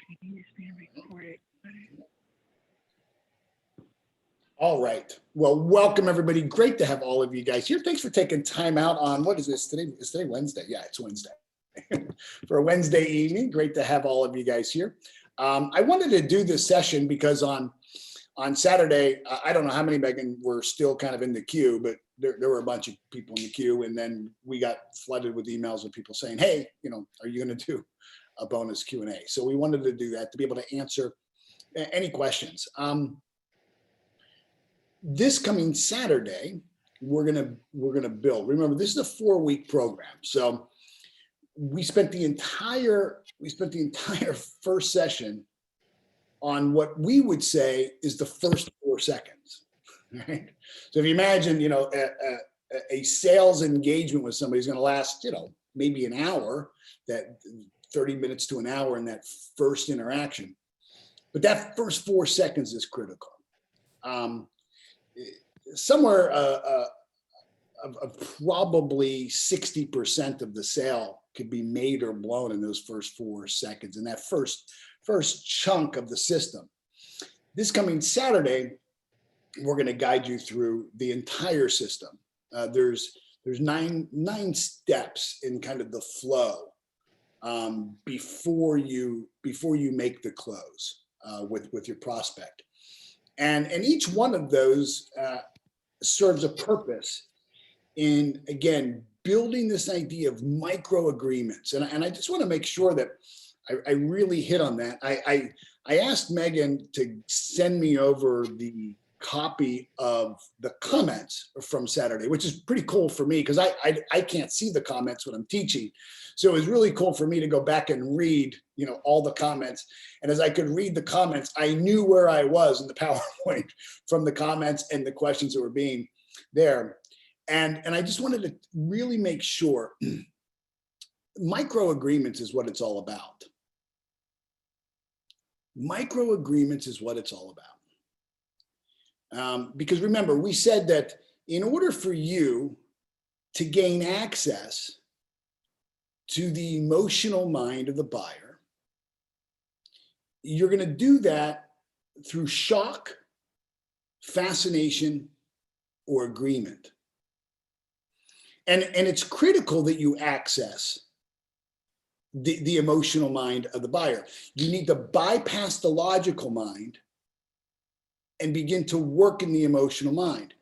He's being recorded. All right. Well, welcome everybody. Great to have all of you guys here. Thanks for taking time out on, what is this today? Is today Wednesday? Yeah, it's Wednesday. For a Wednesday evening. Great to have all of you guys here. I wanted to do this session because on Saturday, I don't know how many, Megan, were still kind of in the queue, but there were a bunch of people in the queue, and then we got flooded with emails of people saying, hey, are you going to do a bonus Q&A? So we wanted to do that to be able to answer any questions. This coming Saturday, we're gonna build. Remember, this is a 4-week program, so we spent the entire first session on what we would say is the first 4 seconds. Right? So if you imagine, a sales engagement with somebody is going to last, maybe an hour, that 30 minutes to an hour in that first interaction, but that first 4 seconds is critical. Somewhere probably 60% of the sale could be made or blown in those first 4 seconds, in that first chunk of the system. This coming Saturday, we're going to guide you through the entire system. There's nine steps in kind of the flow before you make the close with your prospect. And each one of those serves a purpose in, again, building this idea of micro agreements. And I just want to make sure that I really hit on that. I asked Megan to send me over the copy of the comments from Saturday, which is pretty cool for me because I can't see the comments when I'm teaching. So it was really cool for me to go back and read, all the comments. And as I could read the comments, I knew where I was in the PowerPoint from the comments and the questions that were being there. And I just wanted to really make sure micro agreements is what it's all about. Micro agreements is what it's all about. Because remember, we said that in order for you to gain access to the emotional mind of the buyer, you're going to do that through shock, fascination, or agreement. And it's critical that you access the emotional mind of the buyer. You need to bypass the logical mind and begin to work in the emotional mind,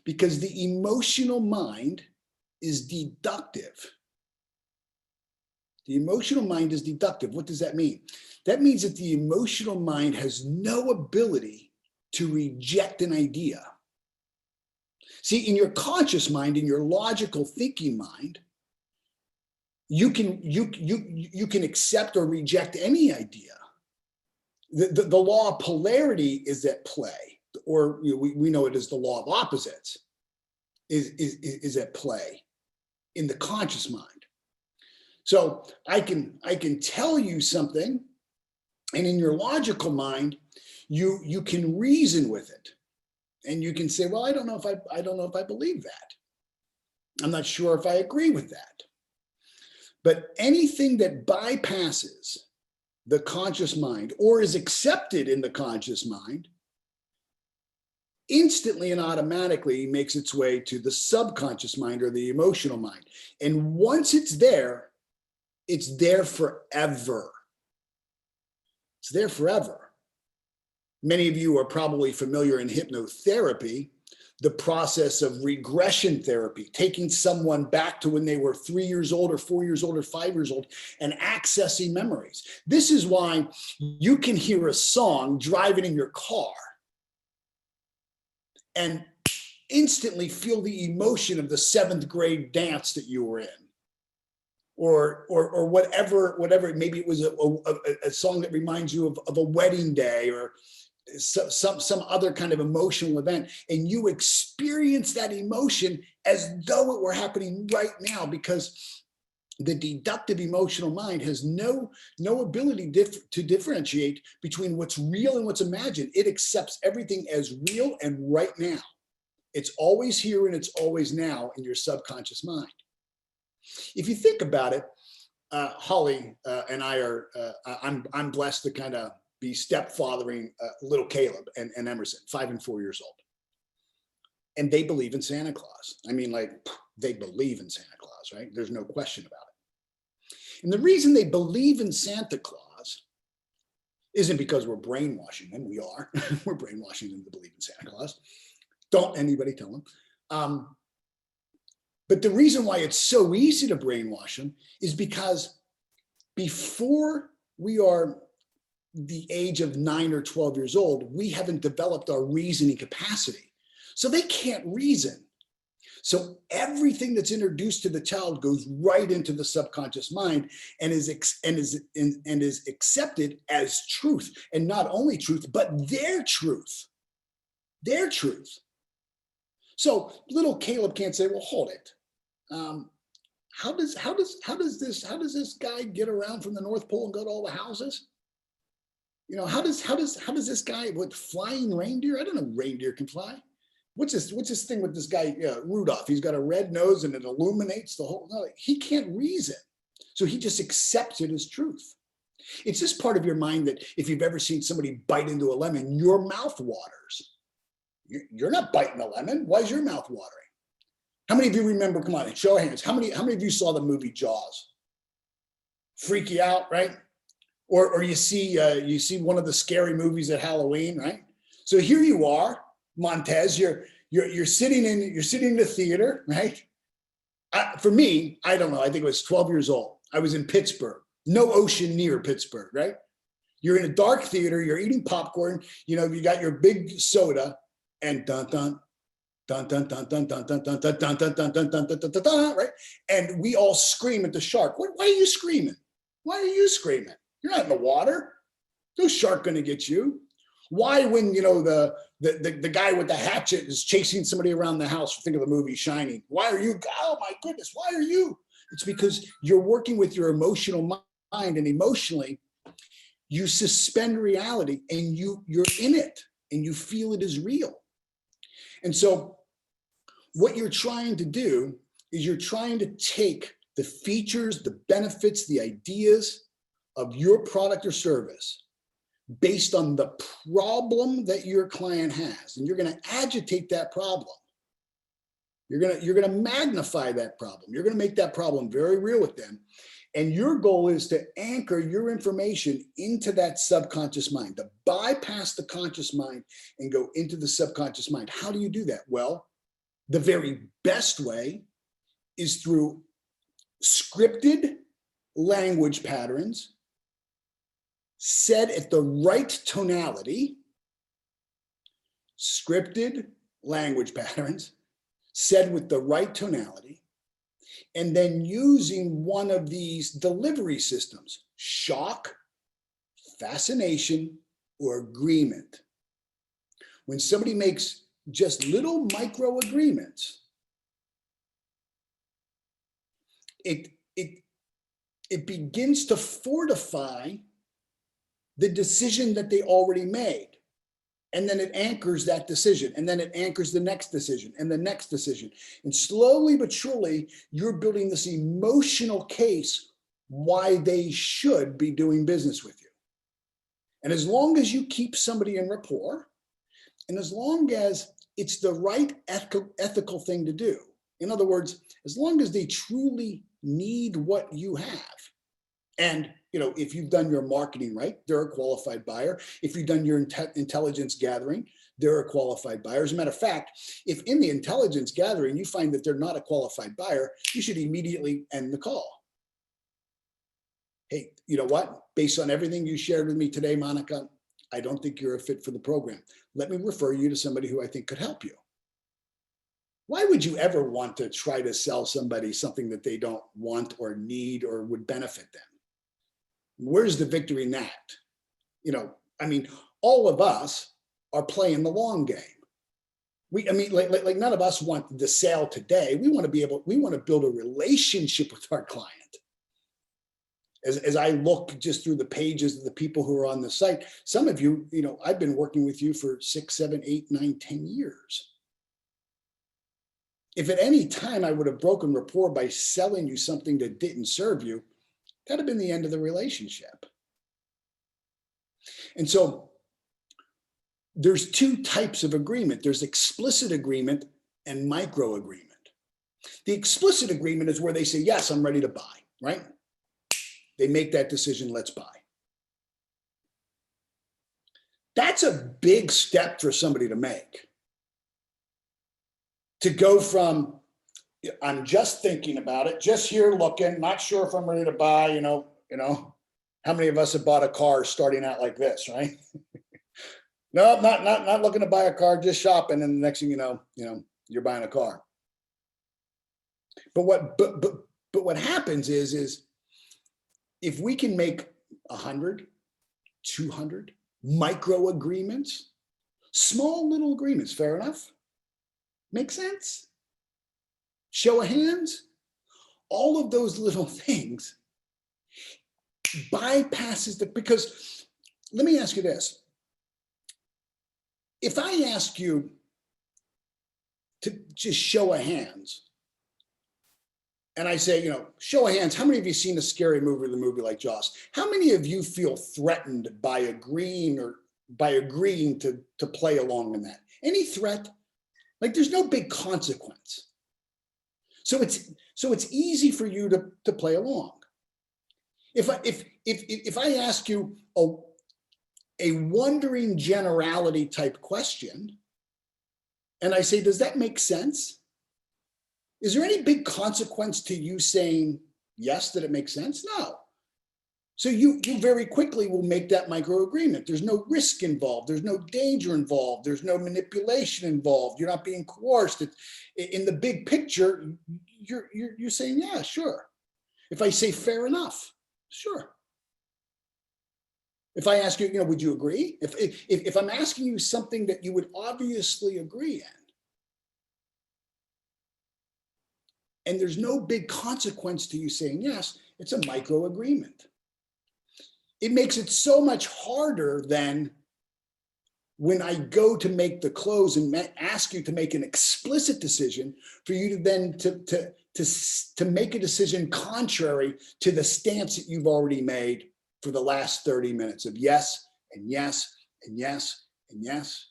because the emotional mind is deductive. The emotional mind is deductive. What does that mean? That means that the emotional mind has no ability to reject an idea. See, in your conscious mind, in your logical thinking mind, you can accept or reject any idea. The law of polarity is at play, or we know it as the law of opposites, is at play in the conscious mind. So I can tell you something, and in your logical mind, you can reason with it, and you can say, well, I don't know if I believe that. I'm not sure if I agree with that. But anything that bypasses the conscious mind or is accepted in the conscious mind instantly and automatically makes its way to the subconscious mind or the emotional mind. And once it's there forever. It's there forever. Many of you are probably familiar in hypnotherapy, the process of regression therapy, taking someone back to when they were 3 years old or 4 years old or 5 years old and accessing memories. This is why you can hear a song driving in your car and instantly feel the emotion of the 7th grade dance that you were in. Or whatever, maybe it was a song that reminds you of a wedding day or some other kind of emotional event, and you experience that emotion as though it were happening right now, because the deductive emotional mind has no ability to differentiate between what's real and what's imagined. It accepts everything as real and right now. It's always here and it's always now in your subconscious mind. If you think about it, Holly and I are, I'm blessed to kind of be stepfathering little Caleb and Emerson, 5 and 4 years old. And they believe in Santa Claus. I mean, like, they believe in Santa Claus, right? There's no question about it. And the reason they believe in Santa Claus isn't because we're brainwashing them. We are. We're brainwashing them to believe in Santa Claus. Don't anybody tell them. But the reason why it's so easy to brainwash them is because before we are the age of 9 or 12 years old, we haven't developed our reasoning capacity. So they can't reason. So everything that's introduced to the child goes right into the subconscious mind and is accepted as truth. And not only truth, but their truth. Their truth. So little Caleb can't say, well, hold it. How does this guy get around from the North Pole and go to all the houses? You know, how does this guy with flying reindeer? I don't know, reindeer can fly. What's this thing with this guy, Rudolph? He's got a red nose and it illuminates the whole, no, he can't reason. So he just accepts it as truth. It's this part of your mind that if you've ever seen somebody bite into a lemon, your mouth waters. You're not biting a lemon. Why is your mouth watering? How many of you remember, come on, show of hands, how many of you saw the movie Jaws? Freak you out, right? Or you see one of the scary movies at Halloween, right? So here you are, Montez, you're sitting in the theater, right? For me, I don't know, I think I was 12 years old. I was in Pittsburgh, no ocean near Pittsburgh, right? You're in a dark theater, you're eating popcorn, you know, you got your big soda, and dun dun dun dun dun dun dun dun dun dun dun dun dun dun dun dun dun dun, right? And we all scream at the shark. Why are you screaming? Why are you screaming? You're not in the water. No shark gonna get you. Why, when you know the guy with the hatchet is chasing somebody around the house? Think of the movie Shining. Why are you? Oh my goodness! Why are you? It's because you're working with your emotional mind, and emotionally, you suspend reality, and you're in it, and you feel it is real. And so, what you're trying to do is you're trying to take the features, the benefits, the ideas of your product or service based on the problem that your client has, and you're going to agitate that problem. You're going to magnify that problem. You're going to make that problem very real with them. And your goal is to anchor your information into that subconscious mind, to bypass the conscious mind and go into the subconscious mind. How do you do that? Well, the very best way is through scripted language patterns said at the right tonality, scripted language patterns said with the right tonality, and then using one of these delivery systems, shock, fascination, or agreement. When somebody makes just little micro agreements, it begins to fortify the decision that they already made. And then it anchors that decision, and then it anchors the next decision and the next decision. And slowly but surely, you're building this emotional case why they should be doing business with you. And as long as you keep somebody in rapport, and as long as it's the right ethical thing to do, in other words, as long as they truly need what you have, and you know, if you've done your marketing right, they're a qualified buyer. If you've done your intelligence gathering, they're a qualified buyer. As a matter of fact, if in the intelligence gathering you find that they're not a qualified buyer, you should immediately end the call. Hey, you know what? Based on everything you shared with me today, Monica, I don't think you're a fit for the program. Let me refer you to somebody who I think could help you. Why would you ever want to try to sell somebody something that they don't want or need or would benefit them? Where's the victory in that? You know, I mean, all of us are playing the long game. Like none of us want the sale today. We want to build a relationship with our client. As I look just through the pages of the people who are on the site, some of you, you know, I've been working with you for 6, 7, 8, 9, 10 years. If at any time I would have broken rapport by selling you something that didn't serve you, that'd have been the end of the relationship. And so there's two types of agreement. There's explicit agreement and micro agreement. The explicit agreement is where they say, yes, I'm ready to buy, right? They make that decision, let's buy. That's a big step for somebody to make. To go from, I'm just thinking about it, just here looking, not sure if I'm ready to buy, you know, how many of us have bought a car starting out like this, right? No, not looking to buy a car, just shopping, and the next thing you know, you're buying a car. But what happens is if we can make 100, 200 micro agreements, small little agreements, fair enough? Make sense? Show of hands? All of those little things bypasses because let me ask you this. If I ask you to just show of hands, and I say, show of hands, how many of you seen a scary movie or the movie like Jaws? How many of you feel threatened by agreeing to play along in that? Any threat? Like there's no big consequence. So it's easy for you to play along. If I ask you a wondering generality type question, and I say, does that make sense? Is there any big consequence to you saying yes, that it makes sense? No. So you very quickly will make that micro agreement. There's no risk involved. There's no danger involved. There's no manipulation involved. You're not being coerced. In the big picture, you're saying, yeah, sure. If I say fair enough, sure. If I ask you, would you agree? If I'm asking you something that you would obviously agree in, and there's no big consequence to you saying yes, it's a micro agreement. It makes it so much harder than when I go to make the close and ask you to make an explicit decision for you to then to make a decision contrary to the stance that you've already made for the last 30 minutes of yes and yes and yes and yes.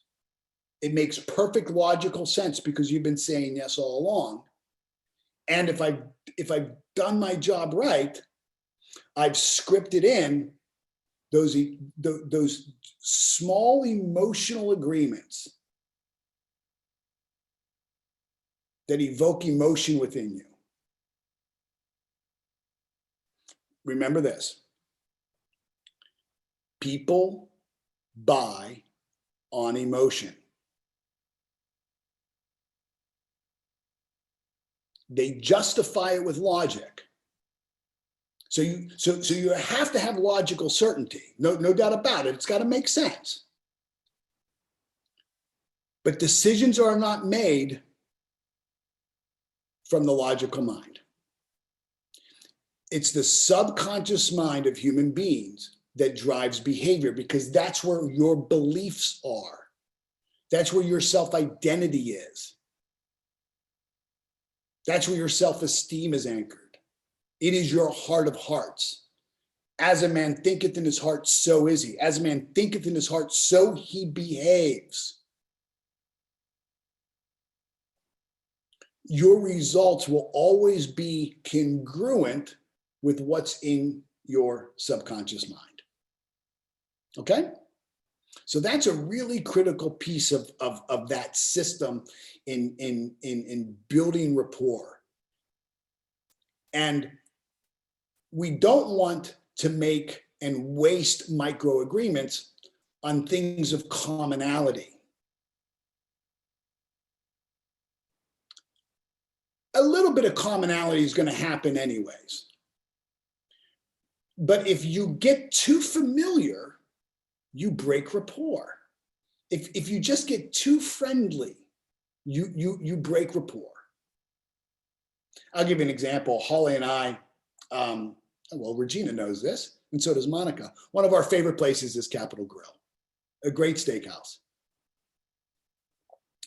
It makes perfect logical sense because you've been saying yes all along. And if I've done my job right, I've scripted in those small emotional agreements that evoke emotion within you. Remember this. People buy on emotion. They justify it with logic. So you have to have logical certainty. No doubt about it. It's got to make sense. But decisions are not made from the logical mind. It's the subconscious mind of human beings that drives behavior because that's where your beliefs are. That's where your self-identity is. That's where your self-esteem is anchored. It is your heart of hearts. As a man thinketh in his heart, so is he. As a man thinketh in his heart, so he behaves. Your results will always be congruent with what's in your subconscious mind. Okay? So that's a really critical piece of that system in building rapport. And we don't want to make and waste micro agreements on things of commonality. A little bit of commonality is going to happen anyways. But if you get too familiar, you break rapport. If you just get too friendly, you break rapport. I'll give you an example. Holly and I, Regina knows this, and so does Monica. One of our favorite places is Capitol Grill, a great steakhouse.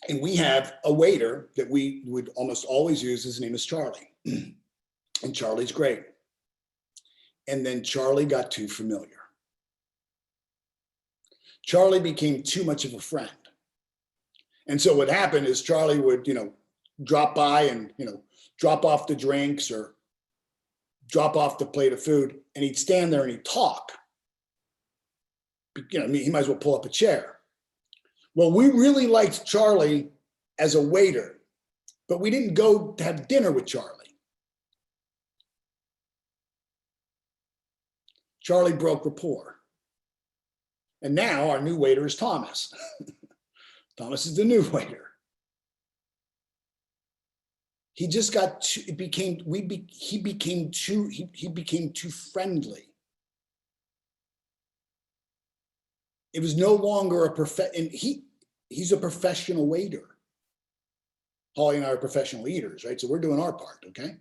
And we have a waiter that we would almost always use. His name is Charlie. And Charlie's great. And then Charlie got too familiar. Charlie became too much of a friend. And so what happened is Charlie would, drop by and, drop off the drinks or drop off the plate of food, and he'd stand there and he'd talk. He might as well pull up a chair. Well, we really liked Charlie as a waiter, but we didn't go to have dinner with Charlie. Charlie broke rapport. And now our new waiter is Thomas. Thomas is the new waiter. He just got too, he became too friendly. It was no longer and he's a professional waiter. Holly and I are professional eaters, right? So we're doing our part, okay?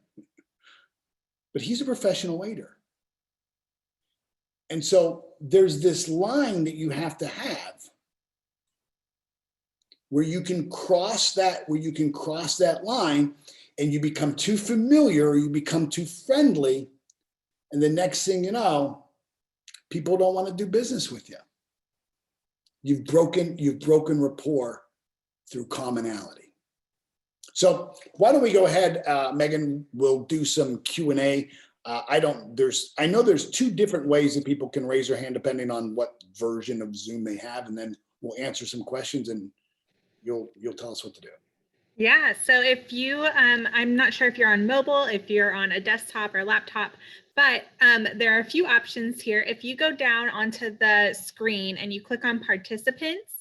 But he's a professional waiter. And so there's this line that you have to have where you can cross that line and you become too familiar or you become too friendly. And the next thing you know, people don't want to do business with you. You've broken rapport through commonality. So why don't we go ahead, Megan, we'll do some Q&A. I know there's two different ways that people can raise their hand depending on what version of Zoom they have, and then we'll answer some questions and you'll tell us what to do. Yeah, so if you, I'm not sure if you're on mobile, if you're on a desktop or laptop, but there are a few options here. If you go down onto the screen and you click on participants,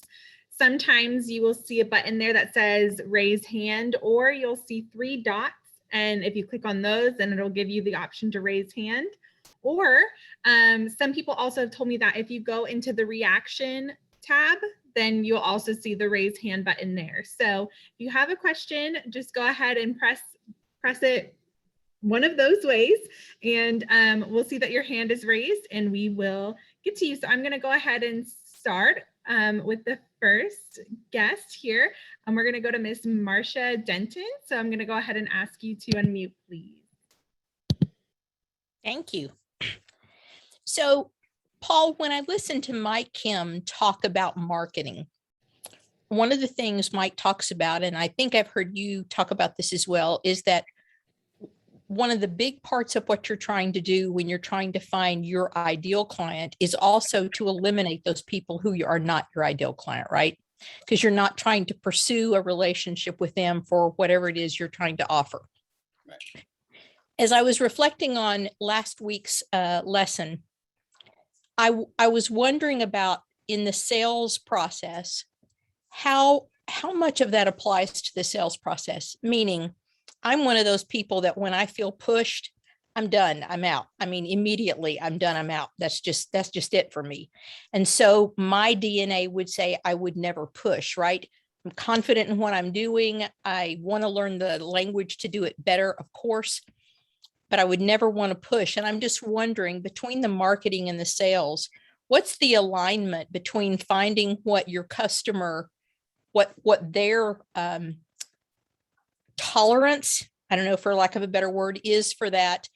sometimes you will see a button there that says raise hand, or you'll see 3 dots. And if you click on those, then it'll give you the option to raise hand. Or some people also have told me that if you go into the reaction tab, then you'll also see the raise hand button there. So if you have a question, just go ahead and press it one of those ways, and we'll see that your hand is raised and we will get to you. So I'm gonna go ahead and start with the first guest here. We're gonna go to Miss Marcia Denton. So I'm gonna go ahead and ask you to unmute, please. Thank you. So Paul, when I listened to Mike Kim talk about marketing, one of the things Mike talks about, and I think I've heard you talk about this as well, is that one of the big parts of what you're trying to do when you're trying to find your ideal client is also to eliminate those people who are not your ideal client, right? Because you're not trying to pursue a relationship with them for whatever it is you're trying to offer. Right. As I was reflecting on last week's lesson, I was wondering about in the sales process, how much of that applies to the sales process? Meaning, I'm one of those people that when I feel pushed, I'm done, I'm out. I mean, immediately I'm done, I'm out. That's just it for me. And so my DNA would say I would never push, right? I'm confident in what I'm doing. I want to learn the language to do it better, of course, but I would never want to push. And I'm just wondering, between the marketing and the sales, what's the alignment between finding what your customer, what their tolerance, I don't know, for lack of a better word, is for that,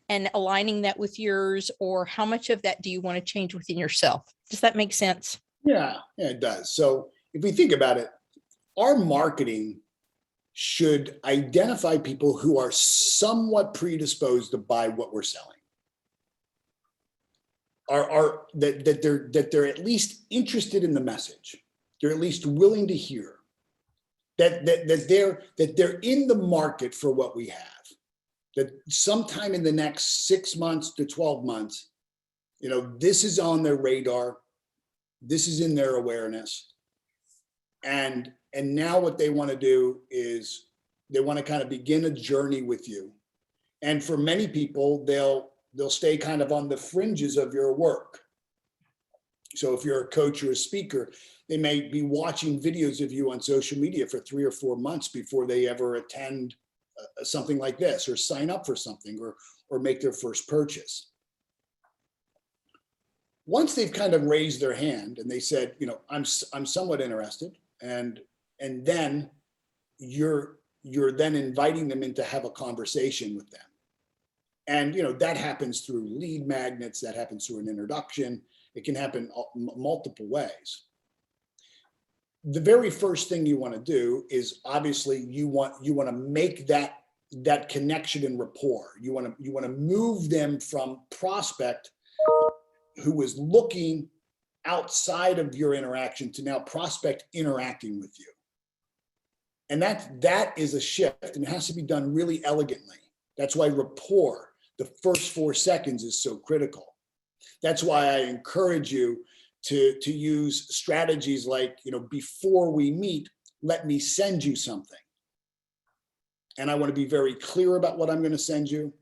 and aligning that with yours, or how much of that do you want to change within yourself? Does that make sense? Yeah, it does. So if we think about it, our marketing should identify people who are somewhat predisposed to buy what we're selling. That they're at least interested in the message. They're at least willing to hear. That they're in the market for what we have. That sometime in the next 6 months to 12 months, this is on their radar. This is in their awareness. And now what they want to do is they want to kind of begin a journey with you. And for many people, they'll stay kind of on the fringes of your work. So if you're a coach or a speaker, they may be watching videos of you on social media for 3 or 4 months before they ever attend something like this, or sign up for something, or make their first purchase. Once they've kind of raised their hand and they said, I'm somewhat interested, and then you're then inviting them in to have a conversation with them. And that happens through lead magnets, that happens through an introduction. It can happen multiple ways. The very first thing you want to do is obviously you want to make that connection and rapport. You want to move them from prospect who was looking outside of your interaction to now prospect interacting with you. And that is a shift, and it has to be done really elegantly. That's why rapport, the first 4 seconds, is so critical. That's why I encourage you to use strategies like, before we meet, let me send you something. And I want to be very clear about what I'm going to send you.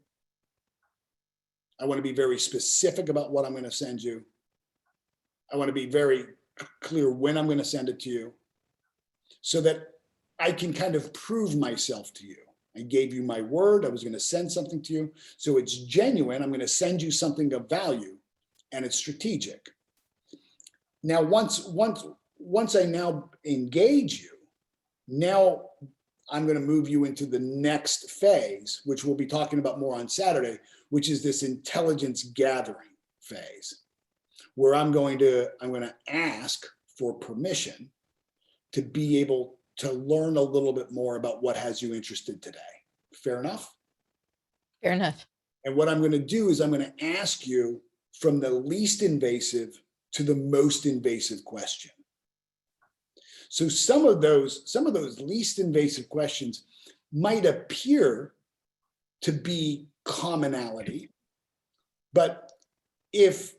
I want to be very specific about what I'm going to send you. I want to be very clear when I'm going to send it to you, so that I can kind of prove myself to you. I gave you my word. I was going to send something to you. So it's genuine. I'm going to send you something of value, and it's strategic. Now, once I now engage you, now I'm going to move you into the next phase, which we'll be talking about more on Saturday, which is this intelligence gathering phase, where I'm going to ask for permission to be able to learn a little bit more about what has you interested today. Fair enough? Fair enough. And what I'm going to do is I'm going to ask you from the least invasive to the most invasive question. So some of those least invasive questions might appear to be commonality, but if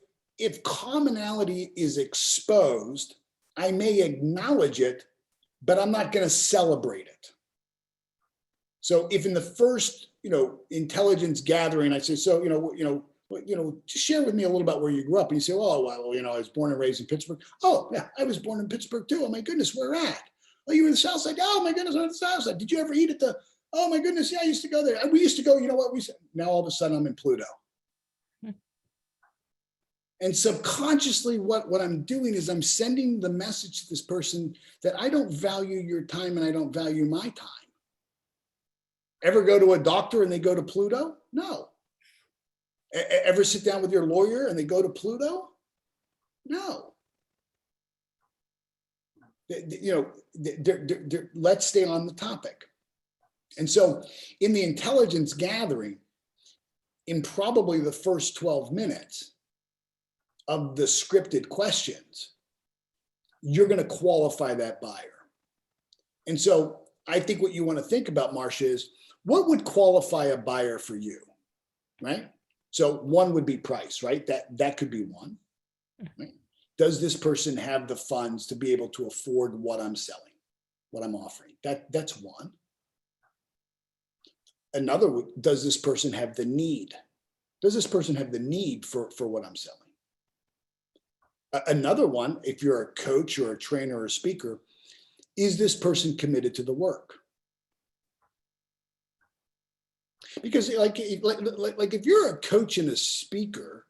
commonality is exposed, I may acknowledge it, but I'm not going to celebrate it. So if in the first, intelligence gathering, I say, so, just share with me a little about where you grew up. And you say, oh, well, I was born and raised in Pittsburgh. Oh, yeah, I was born in Pittsburgh too. Oh my goodness, where at? Oh, you were in the South Side? Oh my goodness, I'm in the South Side. Did you ever eat at the, oh my goodness, yeah, I used to go there. We used to go, now all of a sudden I'm in Pluto. And subconsciously, what I'm doing is I'm sending the message to this person that I don't value your time and I don't value my time. Ever go to a doctor and they go to Pluto? No. Ever sit down with your lawyer and they go to Pluto? No. Let's stay on the topic. And so in the intelligence gathering, in probably the first 12 minutes, of the scripted questions, you're going to qualify that buyer. And so I think what you want to think about, Marcia, is what would qualify a buyer for you, right? So one would be price, right? That could be one. Right? Does this person have the funds to be able to afford what I'm selling, what I'm offering? That's one. Another, does this person have the need? Does this person have the need for what I'm selling? Another one, if you're a coach or a trainer or a speaker, is this person committed to the work? Because like if you're a coach and a speaker,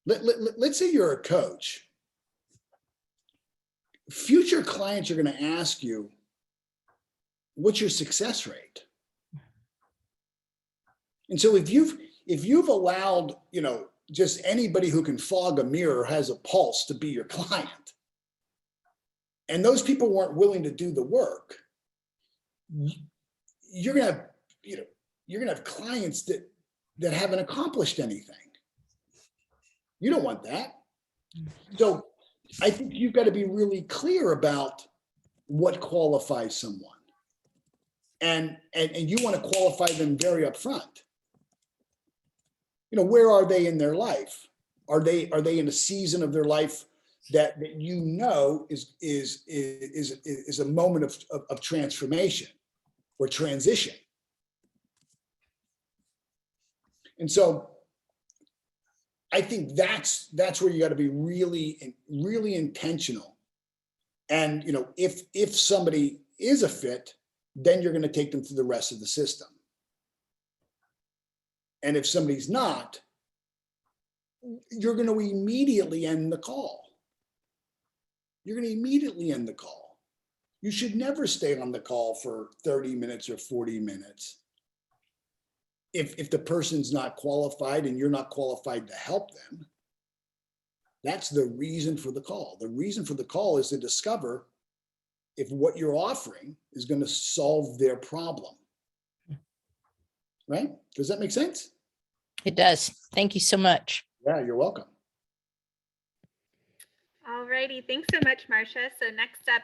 let's say you're a coach, future clients are going to ask you, what's your success rate? And so if you've allowed, just anybody who can fog a mirror has a pulse to be your client, and those people weren't willing to do the work, you're gonna have clients that haven't accomplished anything. You don't want that. So I think you've got to be really clear about what qualifies someone, and you want to qualify them very upfront. Where are they in their life? Are they in a season of their life that is a moment of transformation or transition? And so I think that's where you got to be really, really intentional. And if somebody is a fit, then you're going to take them through the rest of the system. And if somebody's not, you're going to immediately end the call. You're going to immediately end the call. You should never stay on the call for 30 minutes or 40 minutes. if the person's not qualified and you're not qualified to help them, that's the reason for the call. The reason for the call is to discover if what you're offering is going to solve their problem. Right? Does that make sense? It does. Thank you so much. Yeah, you're welcome. All righty, thanks so much, Marcia. So next up,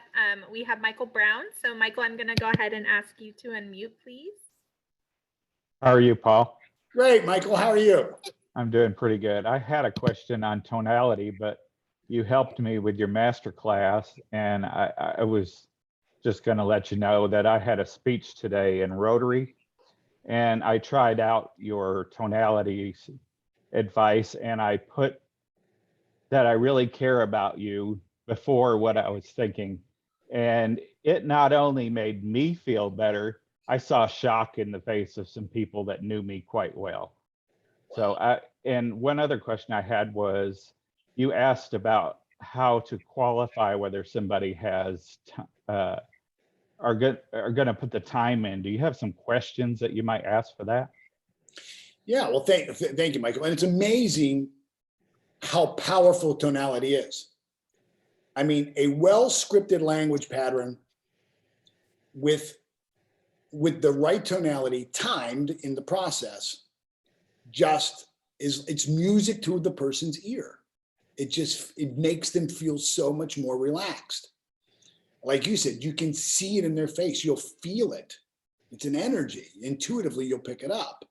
we have Michael Brown. So Michael, I'm going to go ahead and ask you to unmute, please. How are you, Paul? Great, Michael. How are you? I'm doing pretty good. I had a question on tonality, but you helped me with your master class, and I was just going to let you know that I had a speech today in Rotary, and I tried out your tonality advice, and I put that I really care about you before what I was thinking. And it not only made me feel better, I saw shock in the face of some people that knew me quite well. So and one other question I had was, you asked about how to qualify whether somebody has are going to put the time in. Do you have some questions that you might ask for that? Yeah, well, thank you, Michael. And it's amazing how powerful tonality is. I mean, a well-scripted language pattern with the right tonality timed in the process just it's music to the person's ear. It makes them feel so much more relaxed. Like you said, you can see it in their face. You'll feel it. It's an energy. Intuitively, you'll pick it up.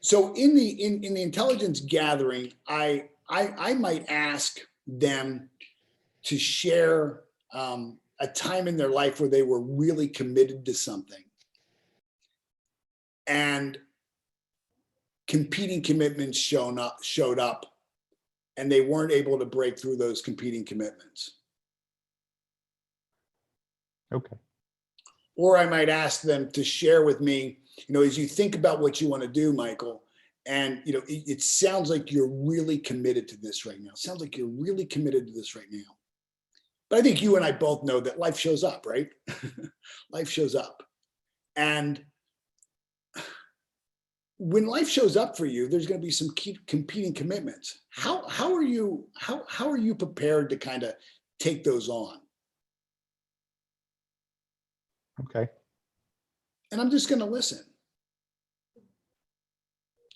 So in the intelligence gathering, I might ask them to share a time in their life where they were really committed to something, and competing commitments showed up, and they weren't able to break through those competing commitments. Okay. Or I might ask them to share with me, as you think about what you want to do, Michael, and it sounds like you're really committed to this right now. It sounds like you're really committed to this right now. But I think you and I both know that life shows up, right? Life shows up. And when life shows up for you, there's going to be some competing commitments. How are you prepared to kind of take those on? Okay. And I'm just going to listen.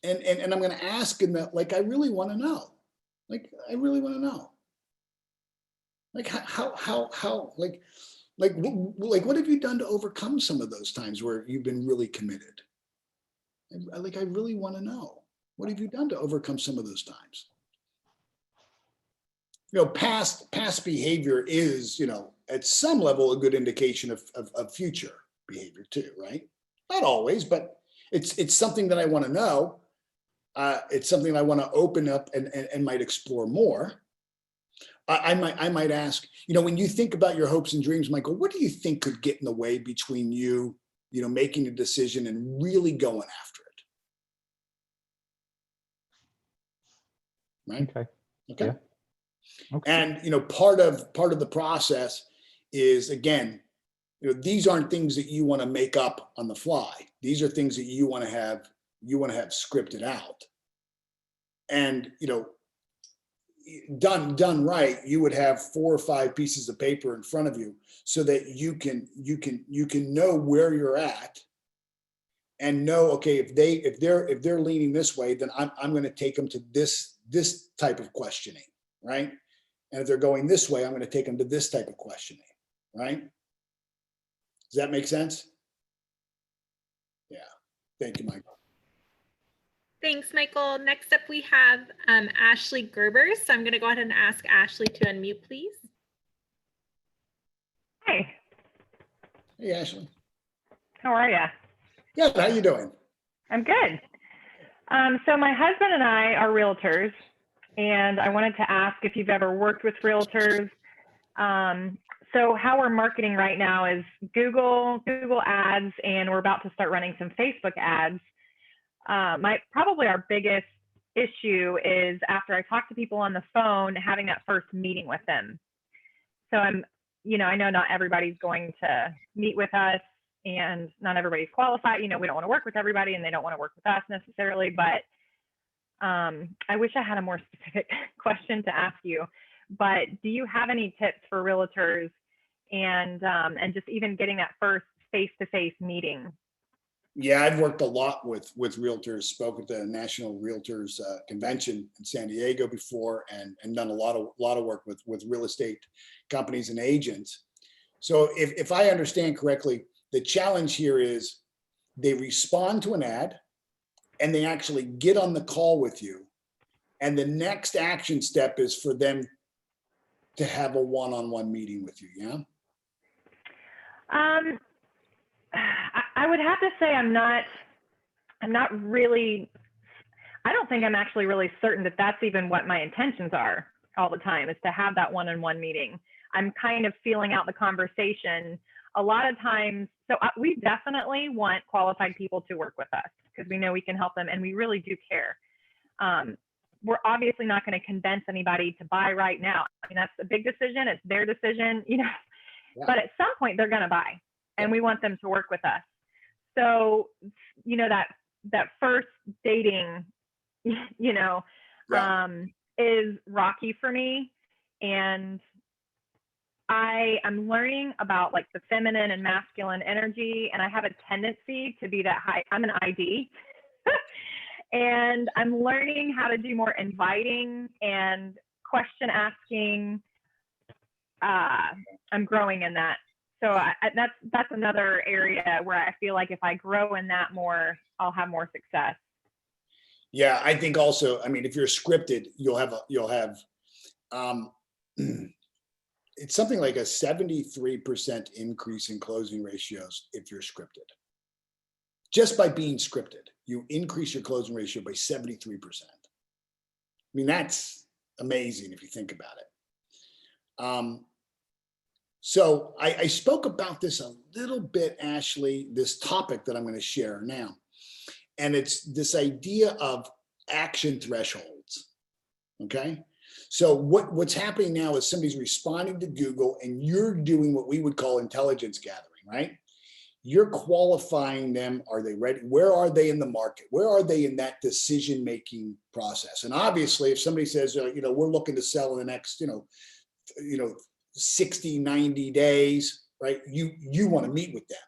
And I'm going to ask in that, like, I really want to know. Like, I really want to know. Like, what have you done to overcome some of those times where you've been really committed? I really want to know. What have you done to overcome some of those times? Past behavior is, at some level, a good indication of future behavior too, right? Not always, but it's something that I want to know. It's something I want to open up and might explore more. I might ask, when you think about your hopes and dreams, Michael, what do you think could get in the way between you, making a decision and really going after it? Right? Okay. Yeah. Okay. And part of the process is, again, these aren't things that you want to make up on the fly. These are things that you want to have scripted out. And done right, you would have 4 or 5 pieces of paper in front of you so that you can know where you're at and know, okay, if they're leaning this way, then I'm going to take them to this type of questioning, right? And if they're going this way, I'm going to take them to this type of questioning, right? Does that make sense? Yeah. Thank you, Michael. Thanks, Michael. Next up, we have Ashley Gerber. So I'm going to go ahead and ask Ashley to unmute, please. Hi. Hey, Ashley. How are you? Good. How you doing? I'm good. So my husband and I are realtors, and I wanted to ask if you've ever worked with realtors. So how we're marketing right now is Google ads, and we're about to start running some Facebook ads. Probably our biggest issue is after I talk to people on the phone, having that first meeting with them. So I know not everybody's going to meet with us and not everybody's qualified. You know, we don't want to work with everybody, and they don't want to work with us necessarily. But I wish I had a more specific question to ask you. But do you have any tips for realtors and just even getting that first face-to-face meeting? Yeah, I've worked a lot with realtors, spoke at the National Realtors Convention in San Diego before, and done a lot of work with real estate companies and agents. So if I understand correctly, the challenge here is they respond to an ad and they actually get on the call with you. And the next action step is for them to have a one-on-one meeting with you. Yeah. I would have to say I'm not really, I don't think I'm actually really certain that that's even what my intentions are all the time, is to have that one-on-one meeting. I'm kind of feeling out the conversation a lot of times. So we definitely want qualified people to work with us because we know we can help them and we really do care. We're obviously not going to convince anybody to buy right now. I mean, that's a big decision. It's their decision, you know, Yeah. But at some point they're going to buy, and we want them to work with us. So, you know, that first dating, you know, is rocky for me. And I'm learning about like the feminine and masculine energy, and I have a tendency to be that high. I'm an ID. And I'm learning how to do more inviting and question asking. I'm growing in that. So that's another area where I feel like if I grow in that more, I'll have more success. Yeah, I think also, I mean, if you're scripted, you'll have it's something like a 73% increase in closing ratios if you're scripted. Just by being scripted, you increase your closing ratio by 73%. I mean, that's amazing if you think about it. So I spoke about this a little bit, Ashley, this topic that I'm going to share now. And it's this idea of action thresholds. Okay. So what's happening now is somebody's responding to Google and you're doing what we would call intelligence gathering, right? You're qualifying them. Are they ready? Where are they in the market? Where are they in that decision-making process? And obviously, if somebody says, you know, we're looking to sell in the next, 60, 90 days, right? You want to meet with them.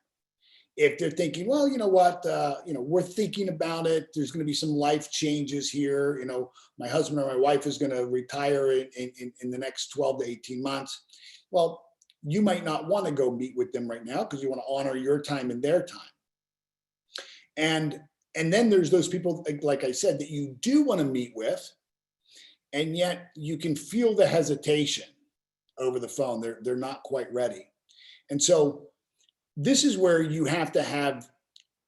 If they're thinking, well, you know what, we're thinking about it. There's going to be some life changes here. You know, my husband or my wife is going to retire in the next 12 to 18 months. Well, you might not want to go meet with them right now because you want to honor your time and their time. And then there's those people, like I said, that you do want to meet with, and yet you can feel the hesitation over the phone. They're not quite ready. And so this is where you have to have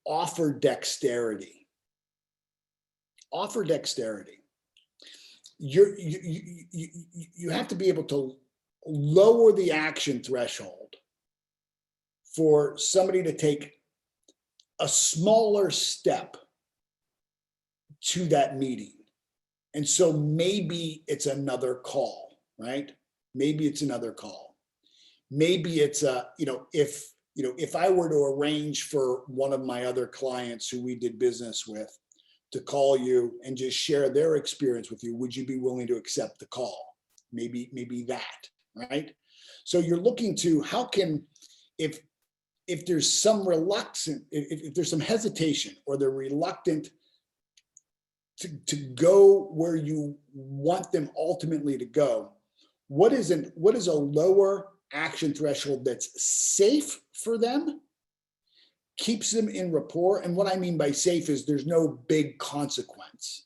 offer dexterity. Offer dexterity. You have to be able to lower the action threshold for somebody to take a smaller step to that meeting. And so maybe it's another call, right? Maybe it's another call. Maybe it's if I were to arrange for one of my other clients who we did business with to call you and just share their experience with you, would you be willing to accept the call? Maybe that, right? So you're looking to how can, if there's some reluctance, if there's some hesitation or they're reluctant to go where you want them ultimately to go, what is a lower action threshold that's safe for them, keeps them in rapport? And what I mean by safe is there's no big consequence,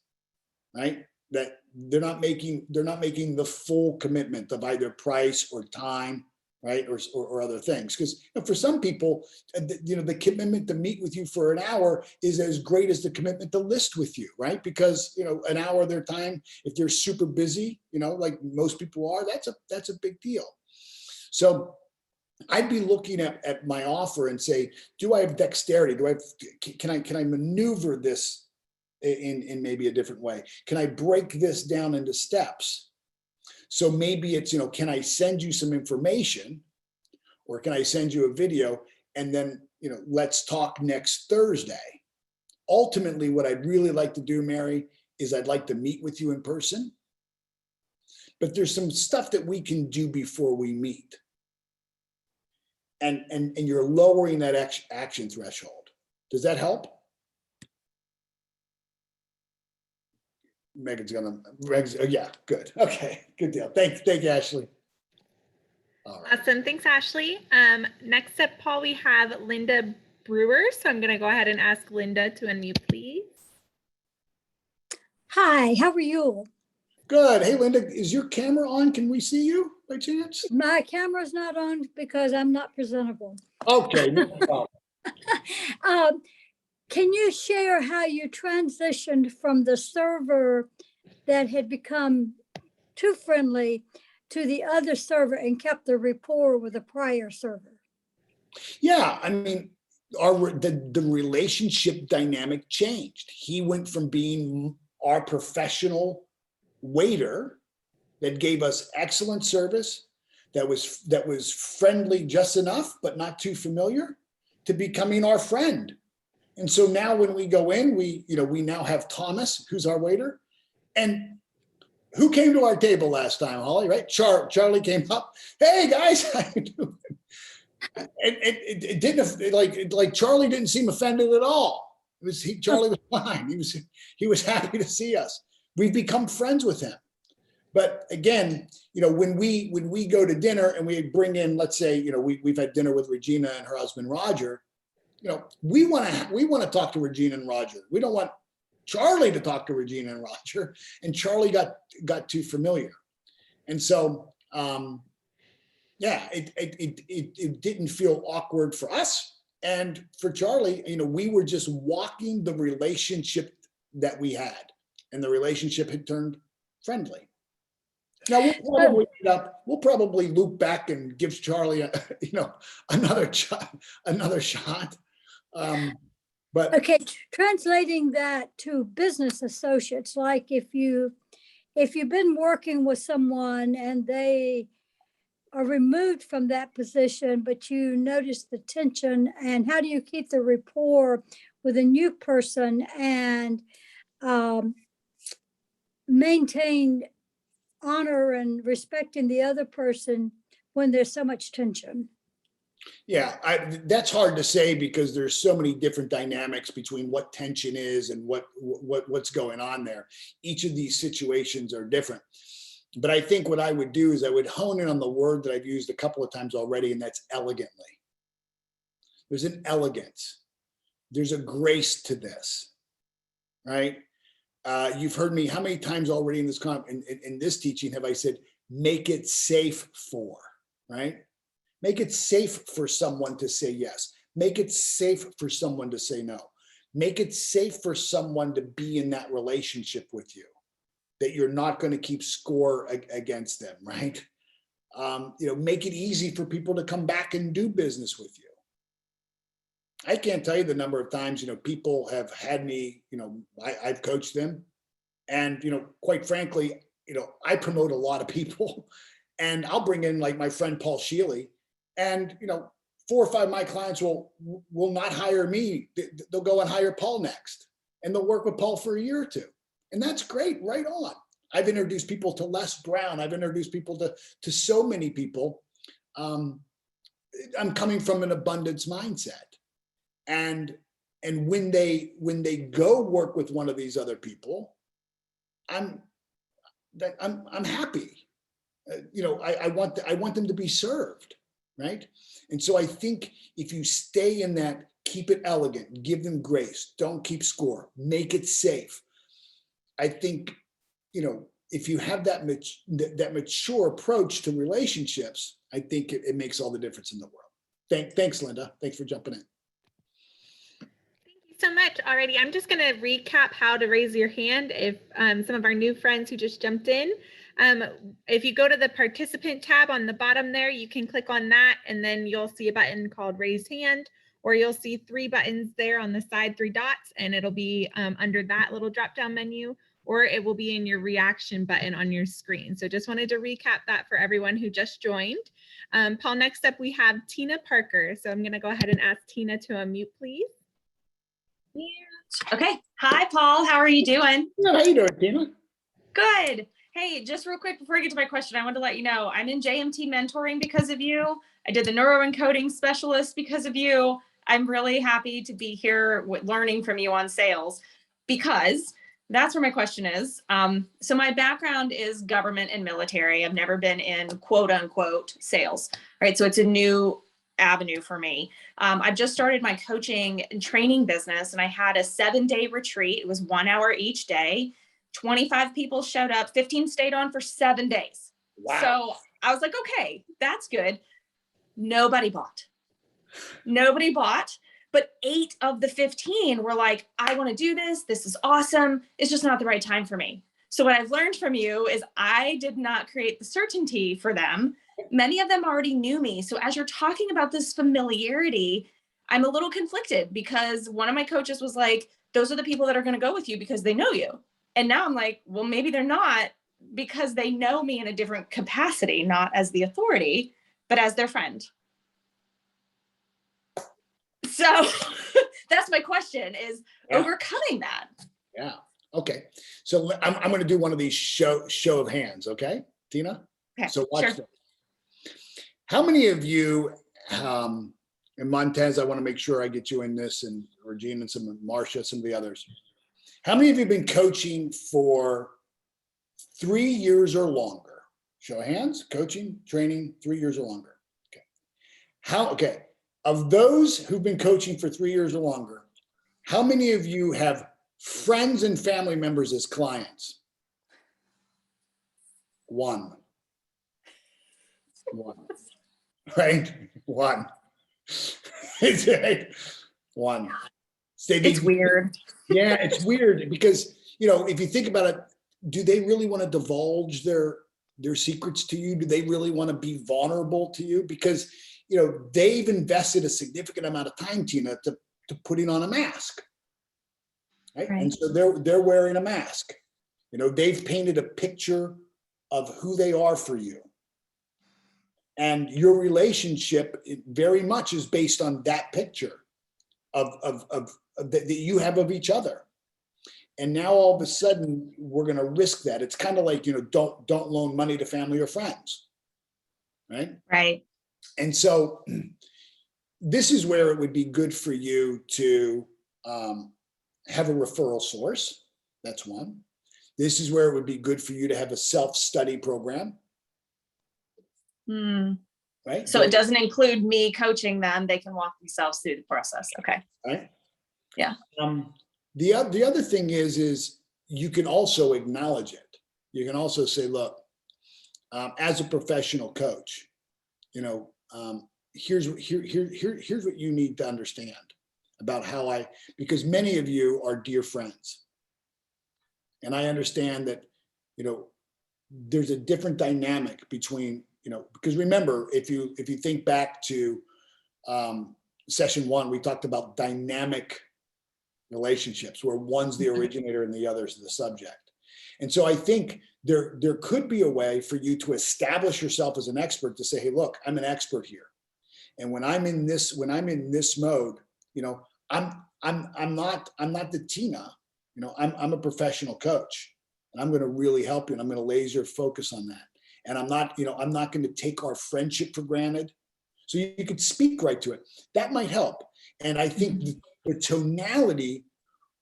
right? That they're not making the full commitment of either price or time, right? Or other things. Because for some people, the commitment to meet with you for an hour is as great as the commitment to list with you, right? Because, an hour of their time, if they're super busy, like most people are, that's a big deal. So I'd be looking at my offer and say, do I have dexterity? Can I maneuver this in maybe a different way? Can I break this down into steps? So maybe it's, can I send you some information, or can I send you a video and then, let's talk next Thursday. Ultimately, what I'd really like to do, Mary, is I'd like to meet with you in person. But there's some stuff that we can do before we meet. And you're lowering that action threshold. Does that help? Megan's yeah, good. Okay, good deal. Thank you, Ashley. All right. Awesome. Thanks, Ashley. Next up, Paul, we have Linda Brewer. So I'm going to go ahead and ask Linda to unmute, please. Hi, how are you? Good. Hey, Linda, is your camera on? Can we see you by chance? My camera's not on because I'm not presentable. Okay, no problem. Can you share how you transitioned from the server that had become too friendly to the other server and kept the rapport with the prior server? Yeah, I mean, the relationship dynamic changed. He went from being our professional waiter that gave us excellent service, that was friendly just enough, but not too familiar, to becoming our friend. And so now when we go in, we now have Thomas, who's our waiter. And who came to our table last time, Holly, right? Charlie came up. Hey guys, how you doing? It didn't, like Charlie didn't seem offended at all. Charlie was fine. He was happy to see us. We've become friends with him. But again, when we go to dinner and we bring in, let's say, we've had dinner with Regina and her husband Roger. We want to talk to Regina and Roger. We don't want Charlie to talk to Regina and Roger. And Charlie got too familiar, and so yeah, it didn't feel awkward for us, and for Charlie. We were just walking the relationship that we had, and the relationship had turned friendly. Now we'll probably loop back and give Charlie another shot. But okay, translating that to business associates, like if you've been working with someone and they are removed from that position, but you notice the tension, and how do you keep the rapport with a new person and maintain honor and respecting the other person when there's so much tension? Yeah, that's hard to say because there's so many different dynamics between what tension is and what's going on there. Each of these situations are different. But I think what I would do is I would hone in on the word that I've used a couple of times already, and that's elegantly. There's an elegance. There's a grace to this, right? You've heard me how many times already in this teaching have I said, make it safe for, right? Make it safe for someone to say yes. Make it safe for someone to say no. Make it safe for someone to be in that relationship with you, that you're not going to keep score against them, right? Make it easy for people to come back and do business with you. I can't tell you the number of times, people have had me, I've coached them, and, quite frankly, I promote a lot of people, and I'll bring in like my friend Paul Shealy, and 4 or 5 of my clients will not hire me. They'll go and hire Paul next, and they'll work with Paul for a year or two, and that's great. Right on. I've introduced people to Les Brown. I've introduced people to so many people. I'm coming from an abundance mindset, and when they go work with one of these other people, I'm happy. I want them to be served. Right? And so I think if you stay in that, keep it elegant, give them grace, don't keep score, make it safe. I think, if you have that mature approach to relationships, I think it makes all the difference in the world. Thanks, Linda. Thanks for jumping in. Thank you so much. Alrighty, I'm just going to recap how to raise your hand if some of our new friends who just jumped in. If you go to the participant tab on the bottom there, you can click on that, and then you'll see a button called raise hand, or you'll see 3 buttons there on the side, 3 dots, and it'll be under that little drop down menu. or it will be in your reaction button on your screen. So just wanted to recap that for everyone who just joined. Paul, next up we have Tina Parker. So I'm going to go ahead and ask Tina to unmute, please. Okay. Hi, Paul. How are you doing? Good. How you doing, Tina? Good. Hey, just real quick before I get to my question, I wanted to let you know I'm in JMT mentoring because of you. I did the neuroencoding specialist because of you. I'm really happy to be here learning from you on sales, because that's where my question is. So my background is government and military. I've never been in quote unquote sales, right? So it's a new avenue for me. I've just started my coaching and training business, and I had a 7-day retreat. It was 1 hour each day. 25 people showed up, 15 stayed on for 7 days. Wow. So I was like, okay, that's good. Nobody bought. Nobody bought, but 8 of the 15 were like, I want to do this. This is awesome. It's just not the right time for me. So what I've learned from you is I did not create the certainty for them. Many of them already knew me. So as you're talking about this familiarity, I'm a little conflicted, because one of my coaches was like, those are the people that are going to go with you because they know you. And now I'm like, well, maybe they're not, because they know me in a different capacity, not as the authority, but as their friend. So that's my question, is overcoming that. Yeah. Okay. So I'm going to do one of these show of hands. Okay, Tina? Okay, So watch sure. this. How many of you, and Montez, I want to make sure I get you in this, and Regina and some of Marcia, some of the others. How many of you have been coaching for 3 years or longer? Show of hands, coaching, training, 3 years or longer. Okay. Okay. Of those who've been coaching for 3 years or longer, how many of you have friends and family members as clients? One. Right? One. One. It's weird. Yeah, it's weird because, if you think about it, do they really want to divulge their secrets to you? Do they really want to be vulnerable to you? Because, they've invested a significant amount of time, Tina, to putting on a mask. Right? And so they're wearing a mask. They've painted a picture of who they are for you. And your relationship very much is based on that picture that you have of each other. And now all of a sudden we're going to risk that. It's kind of like, don't loan money to family or friends. Right. Right. And so this is where it would be good for you to have a referral source. That's one. This is where it would be good for you to have a self-study program. Right. So it doesn't include me coaching them. They can walk themselves through the process. Okay. Right. Yeah. The other thing is you can also acknowledge it. You can also say, look, as a professional coach, here's what you need to understand about because many of you are dear friends. And I understand that, there's a different dynamic between, because remember, if you think back to session 1, we talked about dynamic relationships where one's the originator and the other's the subject. And so I think there could be a way for you to establish yourself as an expert, to say, hey, look, I'm an expert here. And when I'm in this mode, I'm not the Tina, I'm a professional coach, and I'm going to really help you. And I'm going to laser focus on that. And I'm not going to take our friendship for granted. So you could speak right to it. That might help. And I think the tonality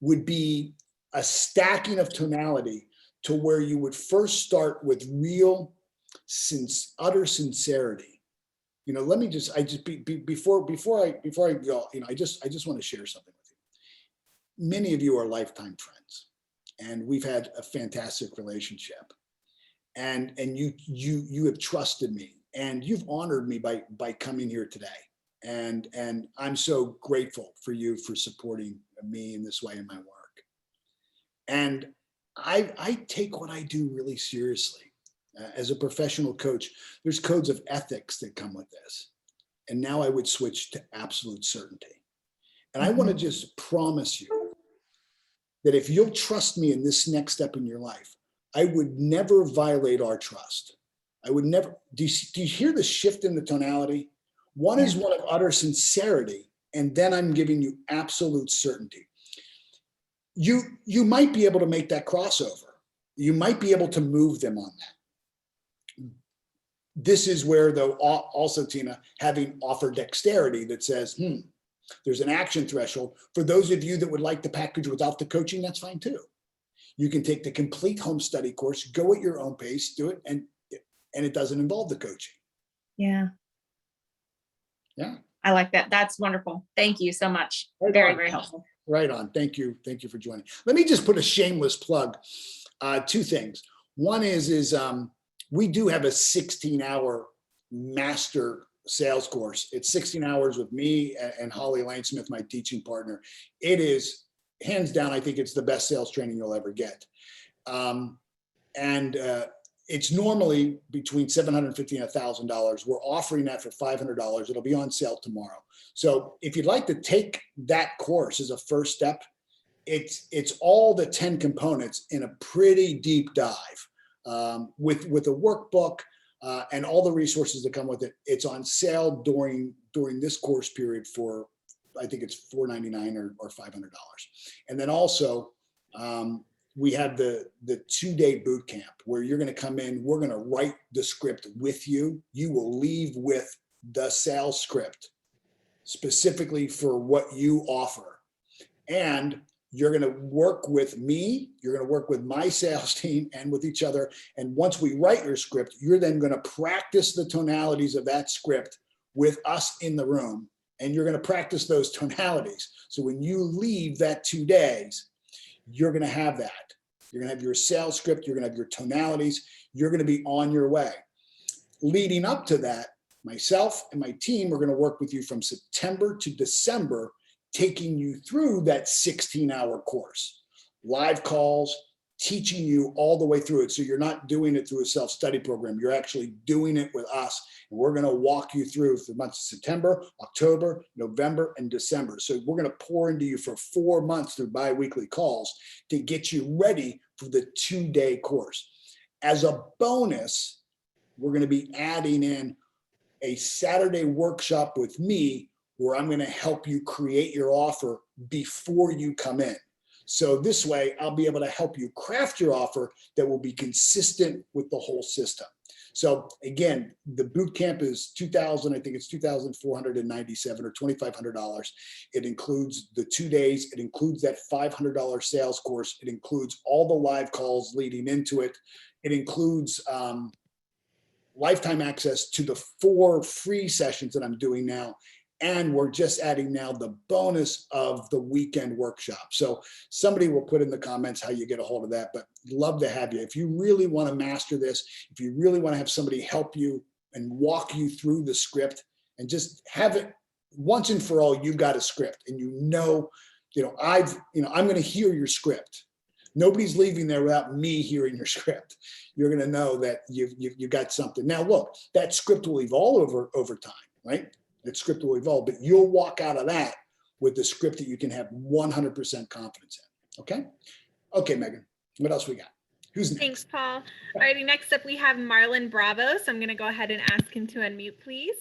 would be a stacking of tonality to where you would first start with real, utter sincerity. Let me just, before I go, I just want to share something with you. Many of you are lifetime friends, and we've had a fantastic relationship. And you have trusted me, and you've honored me by coming here today. And I'm so grateful for you for supporting me in this way in my work. And I take what I do really seriously. As a professional coach, there's codes of ethics that come with this. And now I would switch to absolute certainty. And I want to just promise you that if you'll trust me in this next step in your life, I would never violate our trust. I would never. Do you hear the shift in the tonality? One is one of utter sincerity, and then I'm giving you absolute certainty. You might be able to make that crossover. You might be able to move them on that. This is where, though, also, Tina, having offer dexterity that says, there's an action threshold. For those of you that would like the package without the coaching, that's fine too. You can take the complete home study course, go at your own pace, do it, and it doesn't involve the coaching. Yeah. Yeah. I like that. That's wonderful. Thank you so much. Right Very, on. very helpful. Right on. Thank you. Thank you for joining. Let me just put a shameless plug. Two things. One is we do have a 16-hour master sales course. It's 16 hours with me and Holly Lanesmith, my teaching partner. It is hands down, I think it's the best sales training you'll ever get. It's normally between $750 and $1,000. We're offering that for $500. It'll be on sale tomorrow. So if you'd like to take that course as a first step, it's all the 10 components in a pretty deep dive with a workbook and all the resources that come with it. It's on sale during this course period for, I think it's $499 or $500. And then also, we have the 2-day boot camp where you're going to come in. We're going to write the script with you. You will leave with the sales script specifically for what you offer. And you're going to work with me. You're going to work with my sales team and with each other. And once we write your script, you're then going to practice the tonalities of that script with us in the room. And you're going to practice those tonalities. So when you leave that 2 days, you're going to have that. You're going to have your sales script. You're going to have your tonalities. You're going to be on your way. Leading up to that, myself and my team are going to work with you from September to December, taking you through that 16-hour course. Live calls, teaching you all the way through it. So you're not doing it through a self-study program. You're actually doing it with us. And we're going to walk you through the months of September, October, November, and December. So we're going to pour into you for 4 months through bi-weekly calls to get you ready for the 2-day course. As a bonus, we're going to be adding in a Saturday workshop with me where I'm going to help you create your offer before you come in. So this way, I'll be able to help you craft your offer that will be consistent with the whole system. So again, the boot camp is $2,000, I think it's $2,497 or $2,500. It includes the 2 days. It includes that $500 sales course. It includes all the live calls leading into it. It includes lifetime access to the 4 free sessions that I'm doing now. And we're just adding now the bonus of the weekend workshop. So somebody will put in the comments how you get a hold of that, but love to have you. If you really want to master this, if you really want to have somebody help you and walk you through the script and just have it once and for all, you've got a script and I'm going to hear your script. Nobody's leaving there without me hearing your script. You're going to know that you've got something. Now, look, that script will evolve over time, right? That script will evolve, but you'll walk out of that with the script that you can have 100% confidence in. Okay? Okay, Megan, what else we got? Who's next? Thanks, Paul. Alrighty, next up we have Marlon Bravo. So I'm going to go ahead and ask him to unmute, please.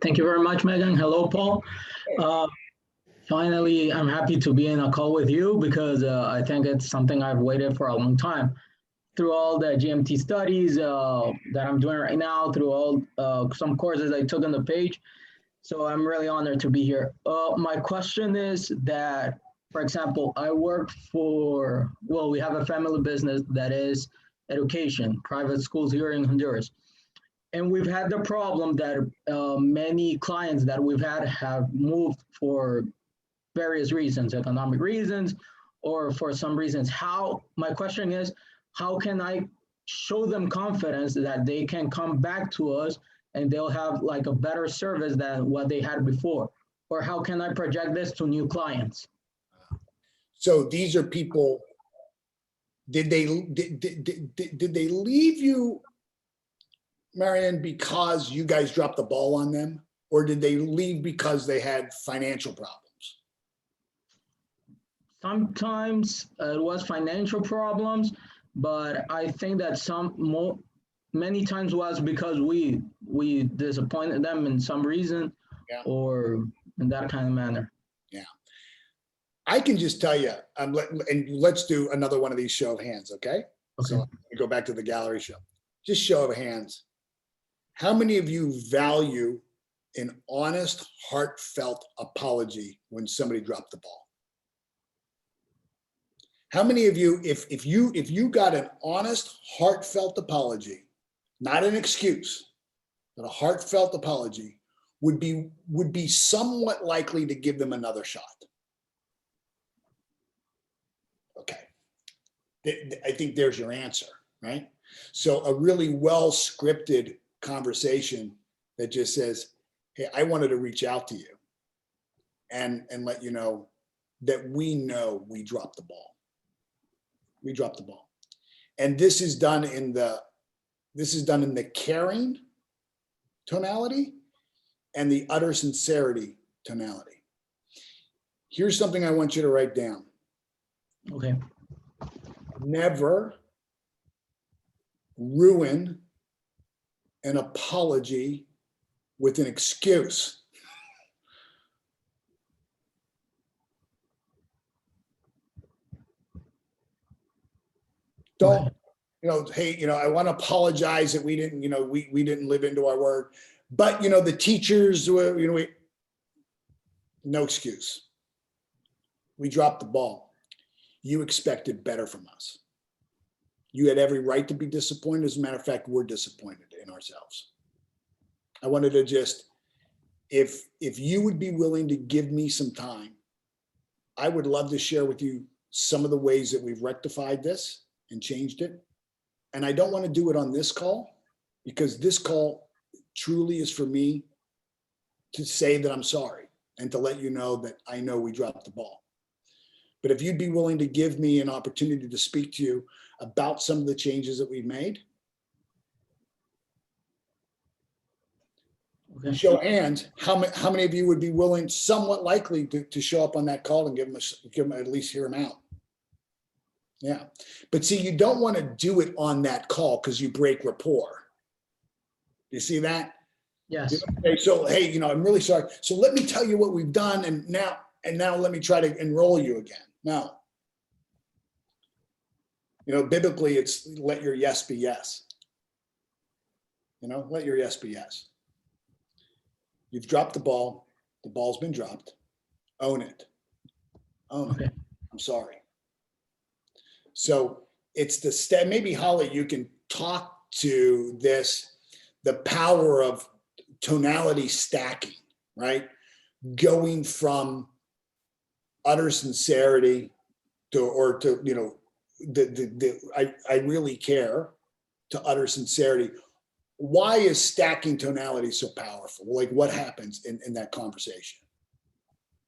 Thank you very much, Megan. Hello, Paul. Finally, I'm happy to be in a call with you because I think it's something I've waited for a long time. Through all the GMT studies that I'm doing right now, through all some courses I took on the page. So I'm really honored to be here. My question is that, for example, I work for, we have a family business that is education, private schools here in Honduras. And we've had the problem that many clients that we've had have moved for various reasons, economic reasons, or for some reasons. My question is, how can I show them confidence that they can come back to us and they'll have like a better service than what they had before? Or how can I project this to new clients? So these are people, did they leave you, Marianne, because you guys dropped the ball on them? Or did they leave because they had financial problems? Sometimes it was financial problems, but I think that many times was because we disappointed them in some reason, Yeah. or in that kind of manner. Yeah. I can just tell you, and let's do another one of these show of hands, okay? Okay. So go back to the gallery show. Just show of hands. How many of you value an honest, heartfelt apology when somebody dropped the ball? How many of you, if you got an honest, heartfelt apology, not an excuse, but a heartfelt apology, would be somewhat likely to give them another shot? Okay. I think there's your answer, right? So a really well scripted conversation that just says, hey, I wanted to reach out to you and let you know that we know we dropped the ball. We dropped the ball. And this is done in the caring tonality and the utter sincerity tonality. Here's something I want you to write down. Okay. Never ruin an apology with an excuse. Don't, hey, I want to apologize that we didn't, we didn't live into our word, but, the teachers were, no excuse. We dropped the ball. You expected better from us. You had every right to be disappointed. As a matter of fact, we're disappointed in ourselves. I wanted to just, if you would be willing to give me some time, I would love to share with you some of the ways that we've rectified this and changed it. And I don't want to do it on this call, because this call truly is for me to say that I'm sorry and to let you know that I know we dropped the ball. But if you'd be willing to give me an opportunity to speak to you about some of the changes that we've made. Okay. Show of hands, how many of you would be willing, somewhat likely, to show up on that call and give them at least hear them out? Yeah. But see, you don't want to do it on that call because you break rapport. You see that? Yes. Okay, so, hey, I'm really sorry. So let me tell you what we've done. And now let me try to enroll you again. No. Biblically, it's let your yes be yes. Let your yes be yes. You've dropped the ball. The ball's been dropped. Own it. Own it. I'm sorry. So it's the step. Maybe Holly, you can talk to this, the power of tonality stacking, right? Going from utter sincerity to I really care, to utter sincerity. Why is stacking tonality so powerful? Like, what happens in that conversation?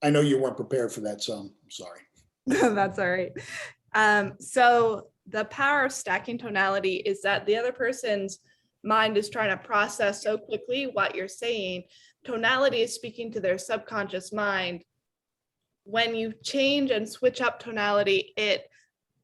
I know you weren't prepared for that, so I'm sorry. That's all right. So the power of stacking tonality is that the other person's mind is trying to process so quickly what you're saying. Tonality is speaking to their subconscious mind. When you change and switch up tonality, it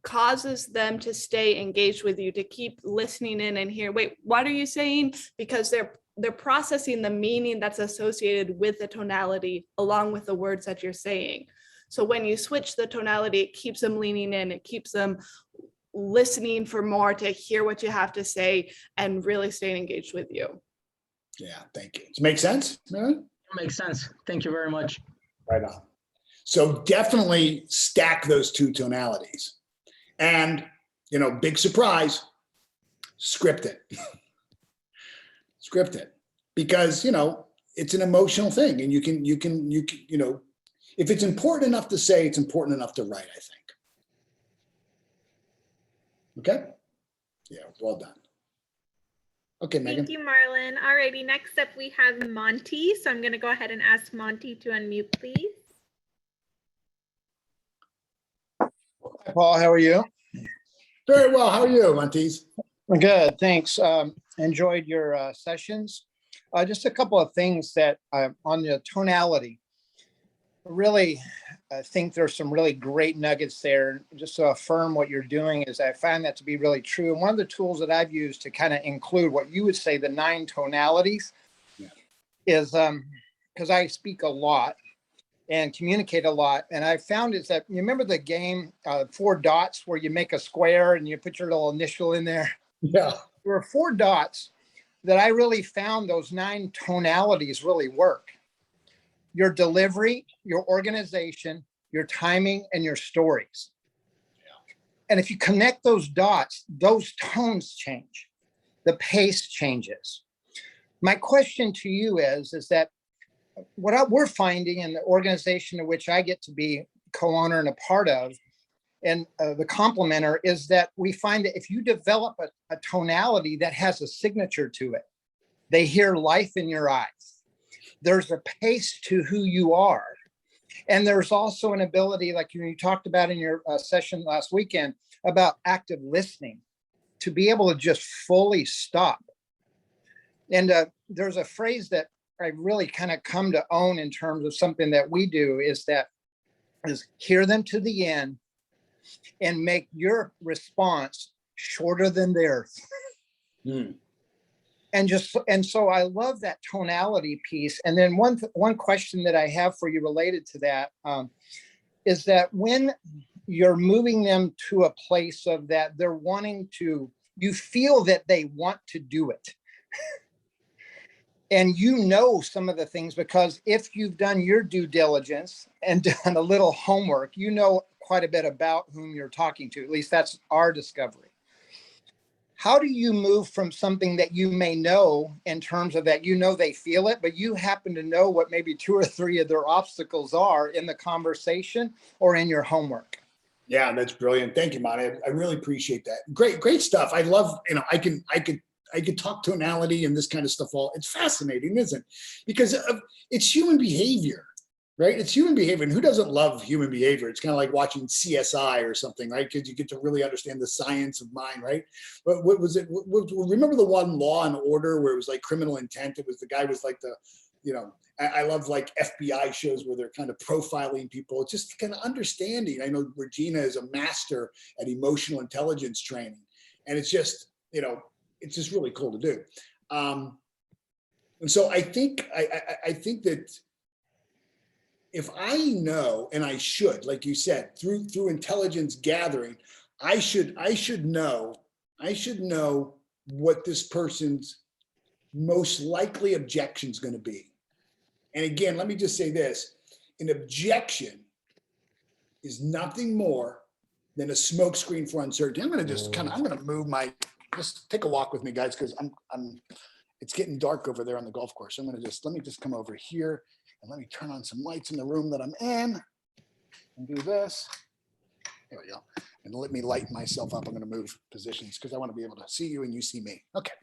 causes them to stay engaged with you, to keep listening in and hear, wait, what are you saying? Because they're processing the meaning that's associated with the tonality along with the words that you're saying. So when you switch the tonality, it keeps them leaning in, it keeps them listening for more, to hear what you have to say and really staying engaged with you. Yeah, thank you. Does it make sense? It makes sense. Thank you very much. Right on. So definitely stack those two tonalities. And, big surprise, script it. Script it. Because, it's an emotional thing, and you can, if it's important enough to say, it's important enough to write, I think. Okay? Yeah, well done. Okay, Megan. Thank you, Marlon. Alrighty, next up we have Monty. So I'm going to go ahead and ask Monty to unmute, please. Hi, Paul. How are you? Very well. How are you, Montes? Good, thanks. Enjoyed your sessions. Just a couple of things that on the tonality. really think there's some really great nuggets there. Just to affirm what you're doing is I find that to be really true. And one of the tools that I've used to kind of include what you would say the 9 tonalities is because I speak a lot and communicate a lot. And I found is that you remember the game 4 dots where you make a square and you put your little initial in there? Yeah. There were 4 dots that I really found those 9 tonalities really work. Your delivery, your organization, your timing, and your stories. Yeah. And if you connect those dots, those tones change. The pace changes. My question to you is that what we're finding in the organization in which I get to be co-owner and a part of, and the complementer, is that we find that if you develop a tonality that has a signature to it, they hear life in your eyes. There's a pace to who you are. And there's also an ability, like you talked about in your session last weekend, about active listening, to be able to just fully stop. And there's a phrase that I really kind of come to own in terms of something that we do is hear them to the end and make your response shorter than theirs. Mm. And so I love that tonality piece. And then one question that I have for you related to that is that when you're moving them to a place of that they're wanting to, you feel that they want to do it. And you know some of the things, because if you've done your due diligence and done a little homework, you know quite a bit about whom you're talking to. At least that's our discovery. How do you move from something that you may know in terms of that, you know, they feel it, but you happen to know what maybe 2 or 3 of their obstacles are in the conversation or in your homework? Yeah, that's brilliant. Thank you, Monty. I really appreciate that. Great stuff. I love, I could talk tonality and this kind of stuff. It's fascinating, isn't it? Because it's human behavior. Right? It's human behavior. And who doesn't love human behavior? It's kind of like watching CSI or something, right? Because you get to really understand the science of mind, right? But what was it? Remember the one Law and Order where it was like criminal intent? It was the guy was like I love like FBI shows where they're kind of profiling people. It's just kind of understanding. I know Regina is a master at emotional intelligence training. And it's just, it's just really cool to do. And so I think that if I know, and I should, like you said, through intelligence gathering, I should know what this person's most likely objection is going to be. And again, let me just say this: an objection is nothing more than a smokescreen for uncertainty. I'm going to move just take a walk with me, guys, because it's getting dark over there on the golf course. Let me just come over here. And let me turn on some lights in the room that I'm in and do this. There we go. And let me light myself up. I'm going to move positions because I want to be able to see you and you see me. Okay.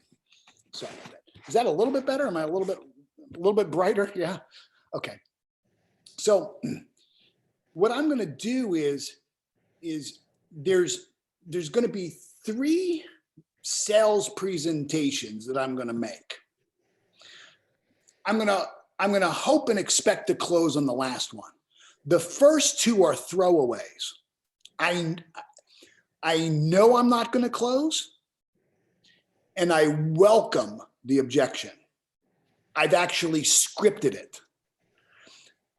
Sorry about that. Is that a little bit better? Am I a little bit brighter? Yeah. Okay. So what I'm going to do is there's going to be 3 sales presentations that I'm going to make. I'm going to hope and expect to close on the last one. The first 2 are throwaways. I know I'm not going to close, and I welcome the objection. I've actually scripted it.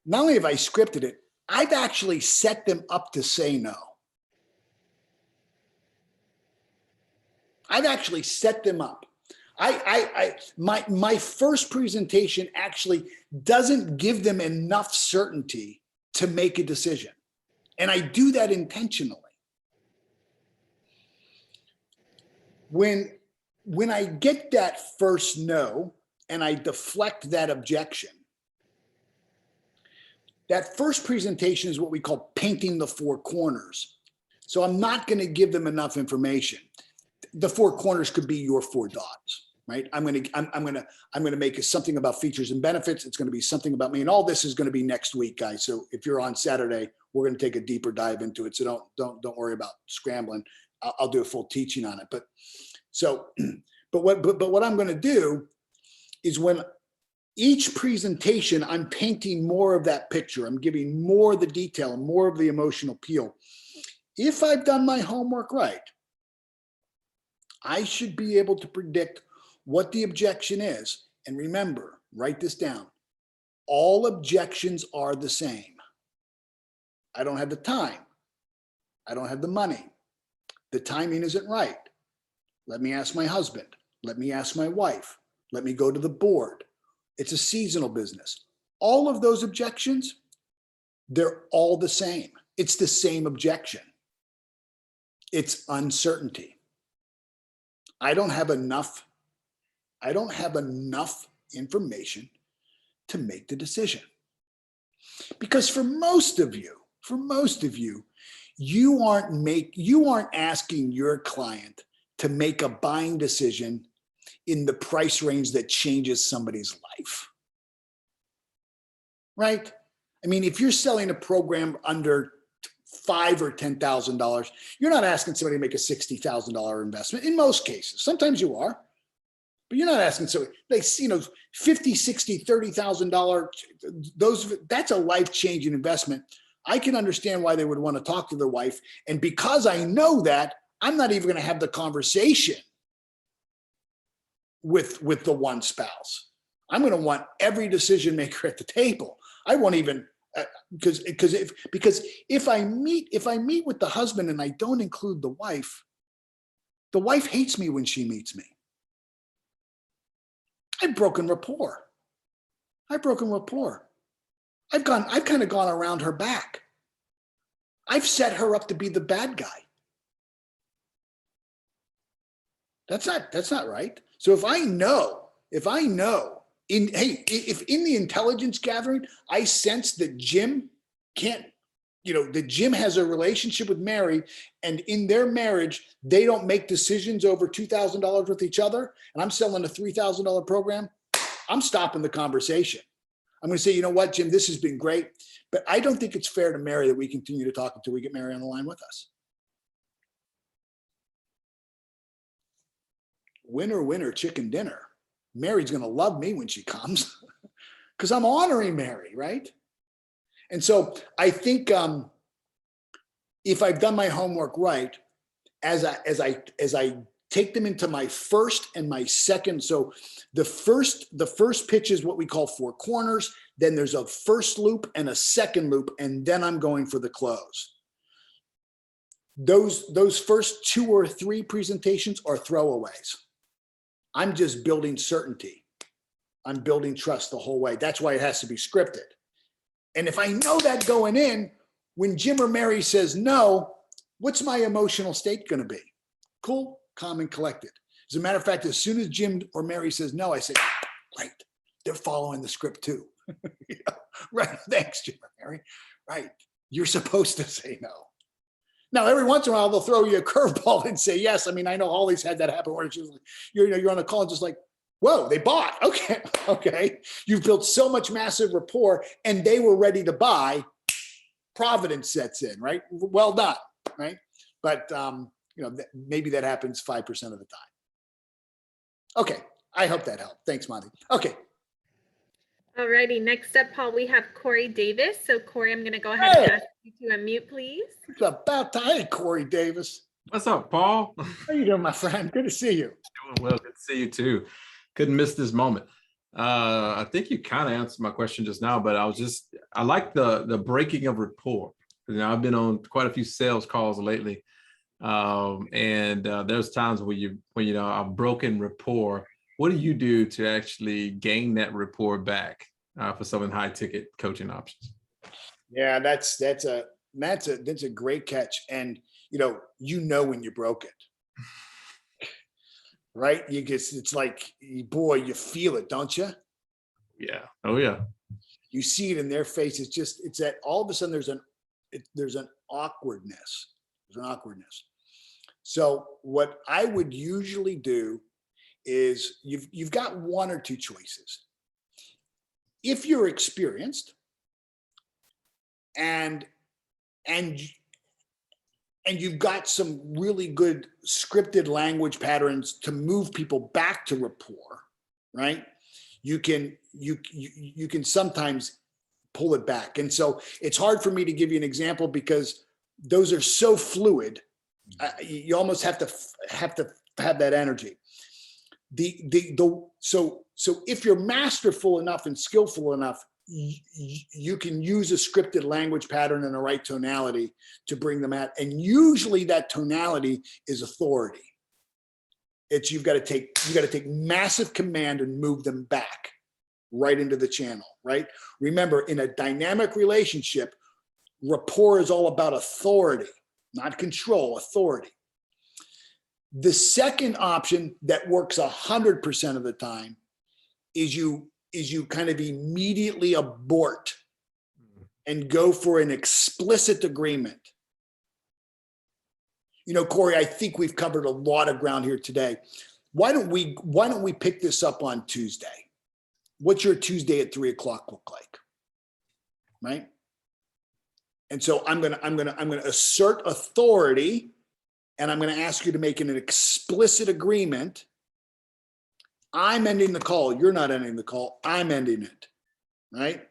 Not only have I scripted it, I've actually set them up to say no. I've actually set them up. My first presentation actually doesn't give them enough certainty to make a decision. And I do that intentionally. When I get that first no and I deflect that objection, that first presentation is what we call painting the 4 corners. So I'm not going to give them enough information. The 4 corners could be your 4 dots. Right? I'm going to make something about features and benefits. It's going to be something about me, and all this is going to be next week, guys. So if you're on Saturday, we're going to take a deeper dive into it. So don't worry about scrambling. I'll do a full teaching on it. But what I'm going to do is when Each presentation, I'm painting more of that picture. I'm giving more of the detail and more of the emotional appeal. If I've done my homework right, I should be able to predict what the objection is. And remember, write this down. All objections are the same. I don't have the time. I don't have the money. The timing isn't right. Let me ask my husband. Let me ask my wife. Let me go to the board. It's a seasonal business. All of those objections, they're all the same. It's the same objection. It's uncertainty. I don't have enough information to make the decision. Because for most of you, you aren't asking your client to make a buying decision in the price range that changes somebody's life. Right? I mean, if you're selling a program under $5,000 or $10,000, you're not asking somebody to make a $60,000 investment in most cases. Sometimes you are, but you're not asking somebody, like, you know, $50,000, $60,000, $30,000, that's a life-changing investment. I can understand why they would want to talk to their wife. And because I know that, I'm not even going to have the conversation with the one spouse. I'm going to want every decision maker at the table. I won't even, because if I meet with the husband and I don't include the wife hates me when she meets me. I've broken rapport. I've kind of gone around her back. I've set her up to be the bad guy. That's not right. So if I know if in the intelligence gathering, I sense that Jim can't, that Jim has a relationship with Mary, and in their marriage, they don't make decisions over $2,000 with each other, and I'm selling a $3,000 program, I'm stopping the conversation. I'm going to say, you know what, Jim, this has been great, but I don't think it's fair to Mary that we continue to talk until we get Mary on the line with us. Winner, winner, chicken dinner. Mary's going to love me when she comes because I'm honoring Mary, right? And so I think if I've done my homework right, as I take them into my first and my second, so the first pitch is what we call four corners. Then there's a first loop and a second loop, and then I'm going for the close. Those first 2 or 3 presentations are throwaways. I'm just building certainty. I'm building trust the whole way. That's why it has to be scripted. And if I know that going in, when Jim or Mary says no, what's my emotional state going to be? Cool, calm, and collected. As a matter of fact, as soon as Jim or Mary says no, I say, right, they're following the script too. Right, thanks, Jim or Mary. Right, you're supposed to say no. Now, every once in a while, they'll throw you a curveball and say yes. I mean, I know Holly's had that happen where she's like, you're on a call and just like, whoa, they bought. Okay. You've built so much massive rapport and they were ready to buy. Providence sets in, right? Well done, right? But, maybe that happens 5% of the time. Okay, I hope that helped. Thanks, Monty. Okay. All righty, next up, Paul, we have Corey Davis. So Corey, I'm going to go ahead and ask you to unmute, please. It's about time. Hey, Corey Davis. What's up, Paul? How you doing, my friend? Good to see you. Doing well. Good to see you too. Couldn't miss this moment. I think you kind of answered my question just now, but I like the breaking of rapport. I've been on quite a few sales calls lately, and there's times when I've broken rapport. What do you do to actually gain that rapport back for some of the high ticket coaching options? Yeah, that's a great catch. And when you broke it, right? It's like, boy, you feel it, don't you? Yeah. Oh yeah. You see it in their face. It's that all of a sudden there's an awkwardness. There's an awkwardness. So what I would usually do is you've got one or two choices. If you're experienced and you've got some really good scripted language patterns to move people back to rapport, right? you can sometimes pull it back. And so it's hard for me to give you an example because those are so fluid. You almost have to have that energy. So if you're masterful enough and skillful enough, you can use a scripted language pattern and a right tonality to bring them out. And usually that tonality is authority. It's you've got to take massive command and move them back right into the channel, right? Remember, in a dynamic relationship, rapport is all about authority, not control, authority. The second option that works 100% of the time is you kind of immediately abort and go for an explicit agreement. You know, Corey, I think we've covered a lot of ground here today. Why don't we pick this up on Tuesday? What's your Tuesday at 3 o'clock look like? Right? And so I'm gonna assert authority, and I'm gonna ask you to make an explicit agreement. I'm ending the call. You're not ending the call. I'm ending it, right?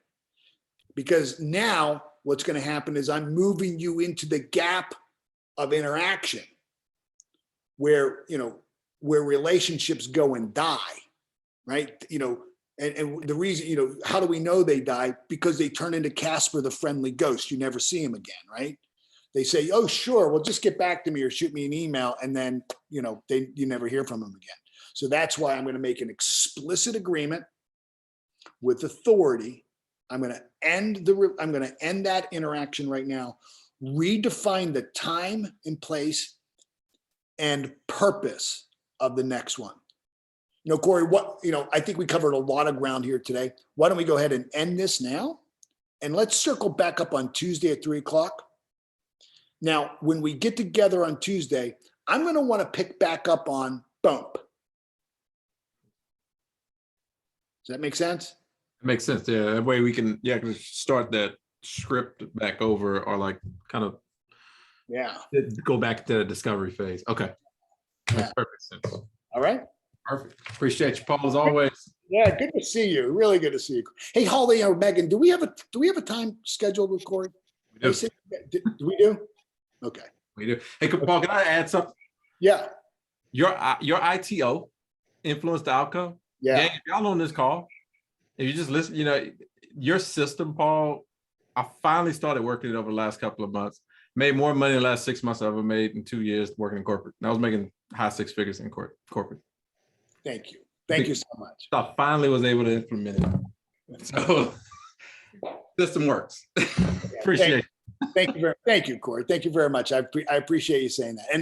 Because now what's going to happen is I'm moving you into the gap of interaction where relationships go and die, right? And the reason, how do we know they die? Because they turn into Casper the Friendly Ghost. You never see him again, right? They say, oh, sure, well, just get back to me or shoot me an email. And then, you never hear from them again. So that's why I'm going to make an explicit agreement with authority. I'm going to end that interaction right now, redefine the time and place and purpose of the next one. Corey, I think we covered a lot of ground here today. Why don't we go ahead and end this now? And let's circle back up on Tuesday at 3 o'clock. Now, when we get together on Tuesday, I'm going to want to pick back up on bump. Does that make sense? It makes sense. Yeah. That way we can start that script back over or like kind of go back to the discovery phase. Okay. Makes perfect sense. All right. Perfect. Appreciate you, Paul, as always. Yeah, good to see you. Really good to see you. Hey, Holly or Megan, do we have a time scheduled with Corey? We do. Do we do? Okay. We do. Hey, Paul, can I add something? Yeah. Your ITO influenced the outcome. Yeah. If y'all on this call, if you just listen, your system, Paul, I finally started working it over the last couple of months. Made more money in the last 6 months than I've ever made in 2 years working in corporate. And I was making high six figures in corporate. Thank you. Thank you so much. I finally was able to implement it. So system works. Appreciate it. Thank you, Corey. Thank you very much. I appreciate you saying that.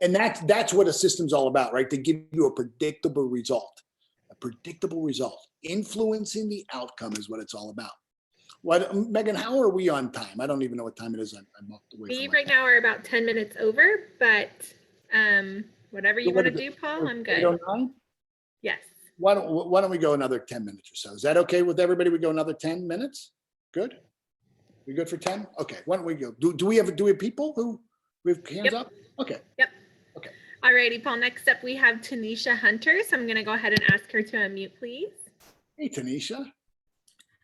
And that's what a system's all about, right? To give you a predictable result. A predictable result. Influencing the outcome is what it's all about. What, Megan, how are we on time? I don't even know what time it is. I'm walked away. We right now are about 10 minutes over, but whatever you want to do, Paul, I'm good. 8:09? Yes. Why don't we go another 10 minutes or so? Is that okay with everybody? We go another 10 minutes? Good? We good for 10? Okay, why don't we go? Do we have people who we have hands up? Okay. Yep. Okay. All righty, Paul. Next up, we have Tanisha Hunter. So I'm going to go ahead and ask her to unmute, please. Hey, Tanisha.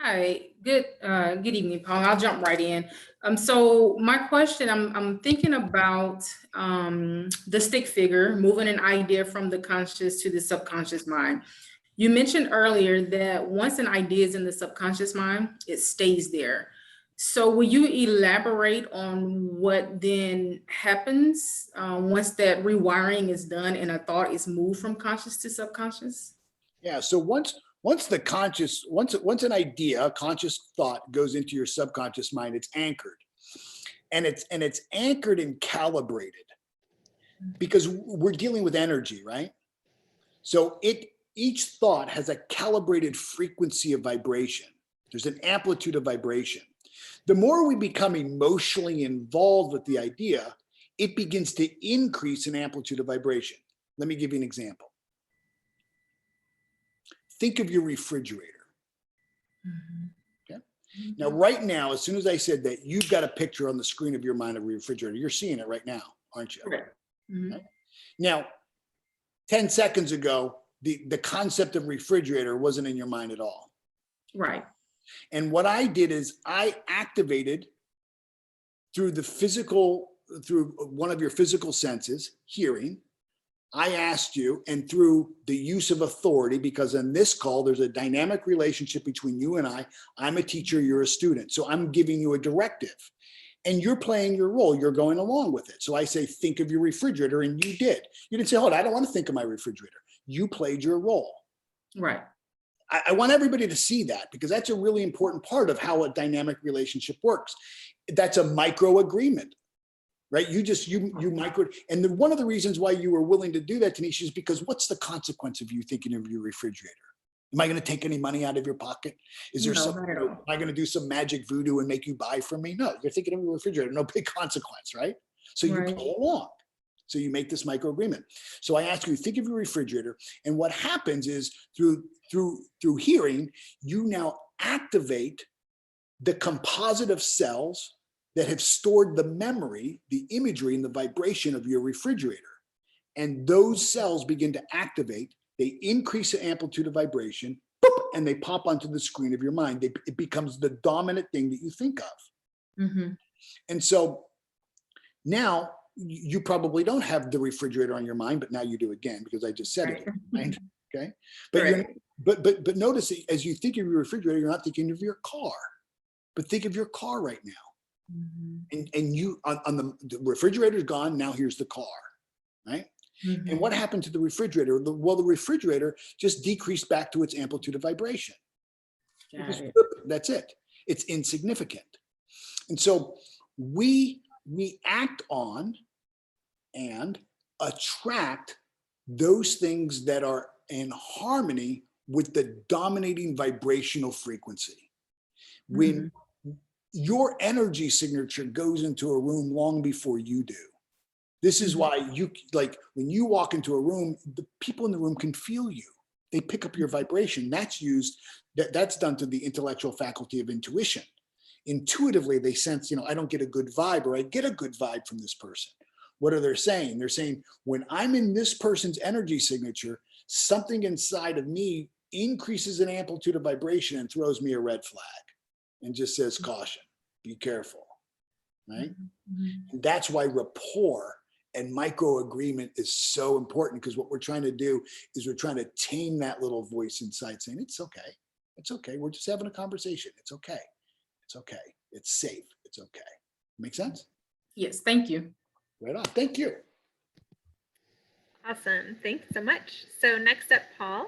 Hi, good evening, Paul. I'll jump right in. So my question, I'm thinking about the stick figure, moving an idea from the conscious to the subconscious mind. You mentioned earlier that once an idea is in the subconscious mind, it stays there. So will you elaborate on what then happens once that rewiring is done and a thought is moved from conscious to subconscious? Yeah, so once an idea, a conscious thought goes into your subconscious mind, it's anchored. And it's anchored and calibrated because we're dealing with energy, right? So each thought has a calibrated frequency of vibration. There's an amplitude of vibration. The more we become emotionally involved with the idea, it begins to increase in amplitude of vibration. Let me give you an example. Think of your refrigerator. Okay. Now, right now, as soon as I said that, you've got a picture on the screen of your mind of a refrigerator. You're seeing it right now, aren't you? Okay. Right? Now, 10 seconds ago, the concept of refrigerator wasn't in your mind at all. Right. And what I did is I activated through one of your physical senses, hearing, I asked you, and through the use of authority, because in this call, there's a dynamic relationship between you and I'm a teacher, you're a student. So I'm giving you a directive and you're playing your role. You're going along with it. So I say, think of your refrigerator, and you did. You didn't say, hold on, I don't want to think of my refrigerator. You played your role. Right. I want everybody to see that, because that's a really important part of how a dynamic relationship works. That's a micro agreement, right? You micro, and one of the reasons why you were willing to do that, Tanisha, is because what's the consequence of you thinking of your refrigerator? Am I going to take any money out of your pocket? Is there something, am I going to do some magic voodoo and make you buy from me? No, you're thinking of your refrigerator, no big consequence, right? So you play along. So you make this micro agreement. So I ask you, think of your refrigerator, and what happens is through hearing, you now activate the composite of cells that have stored the memory, the imagery, and the vibration of your refrigerator. And those cells begin to activate. They increase the amplitude of vibration, boop, and they pop onto the screen of your mind. It becomes the dominant thing that you think of. Mm-hmm. And so now you probably don't have the refrigerator on your mind, but now you do again, because I just said it. Right? Okay. But notice that as you think of your refrigerator, you're not thinking of your car, but think of your car right now. Mm-hmm. And you on the refrigerator's gone. Now here's the car, right? Mm-hmm. And what happened to the refrigerator? Well, the refrigerator just decreased back to its amplitude of vibration. That's it. It's insignificant. And so we act on and attract those things that are in harmony with the dominating vibrational frequency. When your energy signature goes into a room long before you do. This is why you, like, when you walk into a room, the people in the room can feel you. They pick up your vibration. That's done to the intellectual faculty of intuition. Intuitively, they sense, I don't get a good vibe, or I get a good vibe from this person. What are they saying? They're saying, when I'm in this person's energy signature, something inside of me increases in amplitude of vibration and throws me a red flag and just says, caution, be careful, right? And that's why rapport and micro agreement is so important, because what we're trying to do is we're trying to tame that little voice inside saying, it's okay. It's okay. We're just having a conversation. It's okay. It's okay. It's safe. It's okay. Make sense? Yes. Thank you. Right on. Thank you. Awesome. Thanks so much. So next up, Paul,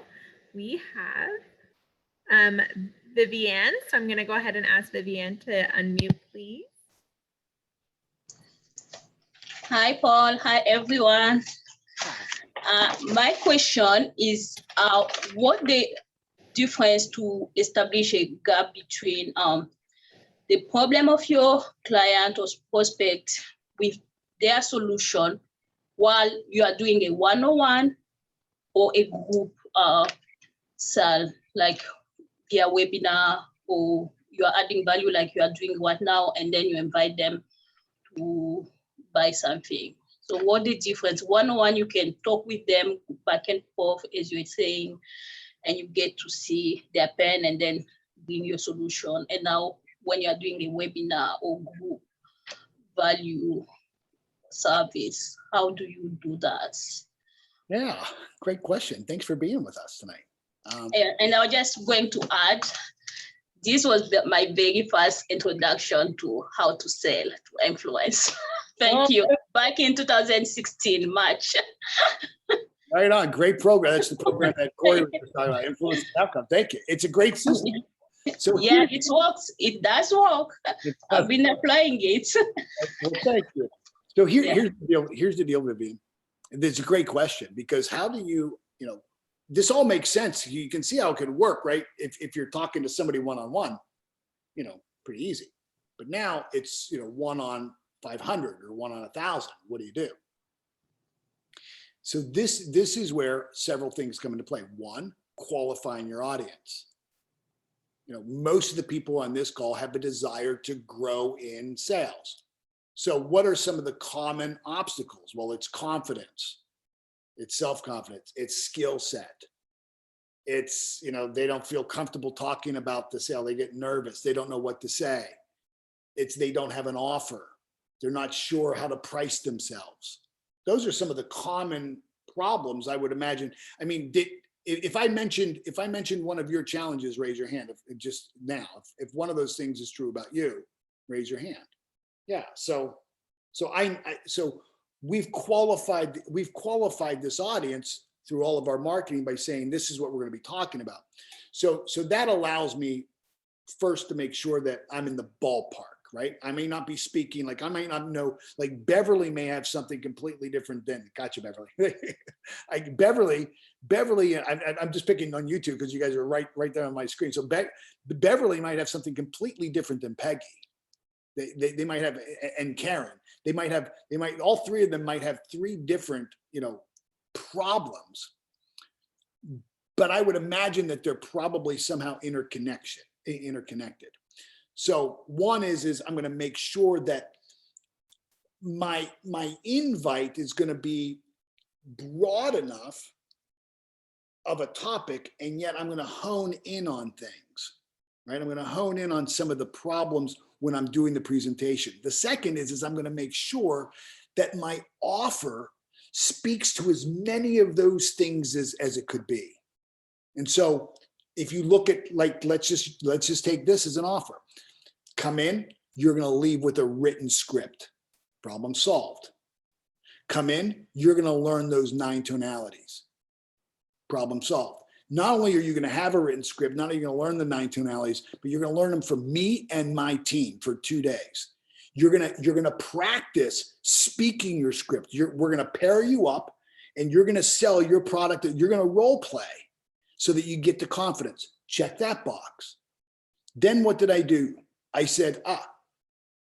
we have Vivienne. So I'm going to go ahead and ask Vivienne to unmute, please. Hi, Paul. Hi, everyone. My question is, what the difference to establish a gap between the problem of your client or prospect with their solution while you are doing a one-on-one or a group sell, like via webinar, or you are adding value like you are doing right now, and then you invite them to buy something. So what the difference? One-on-one, you can talk with them back and forth, as you're saying, and you get to see their pain and then bring your solution. And now when you're doing a webinar or group value service, how do you do that? Yeah, great question. Thanks for being with us tonight. And I was just going to add, this was my very first introduction to how to sell to influence. Thank you. Back in 2016, March. Right on. Great program. That's the program that Corey was talking about, influence and outcome. Thank you. It's a great system. So yeah, it works. It does work. I've been applying it. Well, thank you. So here's the deal. Here's the deal, Vivian. It's a great question, because how do you, this all makes sense. You can see how it could work, right? If you're talking to somebody one-on-one, pretty easy. But now it's, 1 on 500 or 1 on 1,000. What do you do? So this is where several things come into play. One, qualifying your audience. Most of the people on this call have a desire to grow in sales. So what are some of the common obstacles? Well, it's confidence, it's self-confidence, it's skill set, It's, they don't feel comfortable talking about the sale. They get nervous. They don't know what to say. It's they don't have an offer. They're not sure how to price themselves. Those are some of the common problems I would imagine. I mean, if I mentioned one of your challenges, raise your hand. If just now, if one of those things is true about you, raise your hand. Yeah. So we've qualified this audience through all of our marketing by saying this is what we're going to be talking about. So that allows me first to make sure that I'm in the ballpark, right? I may not be speaking, like I might not know, like Beverly may have something completely different than, gotcha, Beverly. Beverly, I'm just picking on YouTube because you guys are right there on my screen. So Beverly might have something completely different than Peggy. They might have, and Karen, all three of them might have three different, problems, but I would imagine that they're probably somehow interconnected. So one is I'm going to make sure that my invite is going to be broad enough of a topic, and yet I'm going to hone in on things, right? I'm going to hone in on some of the problems when I'm doing the presentation. The second is I'm going to make sure that my offer speaks to as many of those things as it could be. And so if you look at, like, let's just take this as an offer. Come in, you're going to leave with a written script. Problem solved. Come in, you're going to learn those 9 tonalities. Problem solved. Not only are you going to have a written script, not only are you going to learn the 9 tonalities, but you're going to learn them from me and my team for 2 days. You're going to practice speaking your script. We're going to pair you up, and you're going to sell your product. You're going to role play so that you get the confidence. Check that box. Then what did I do? I said,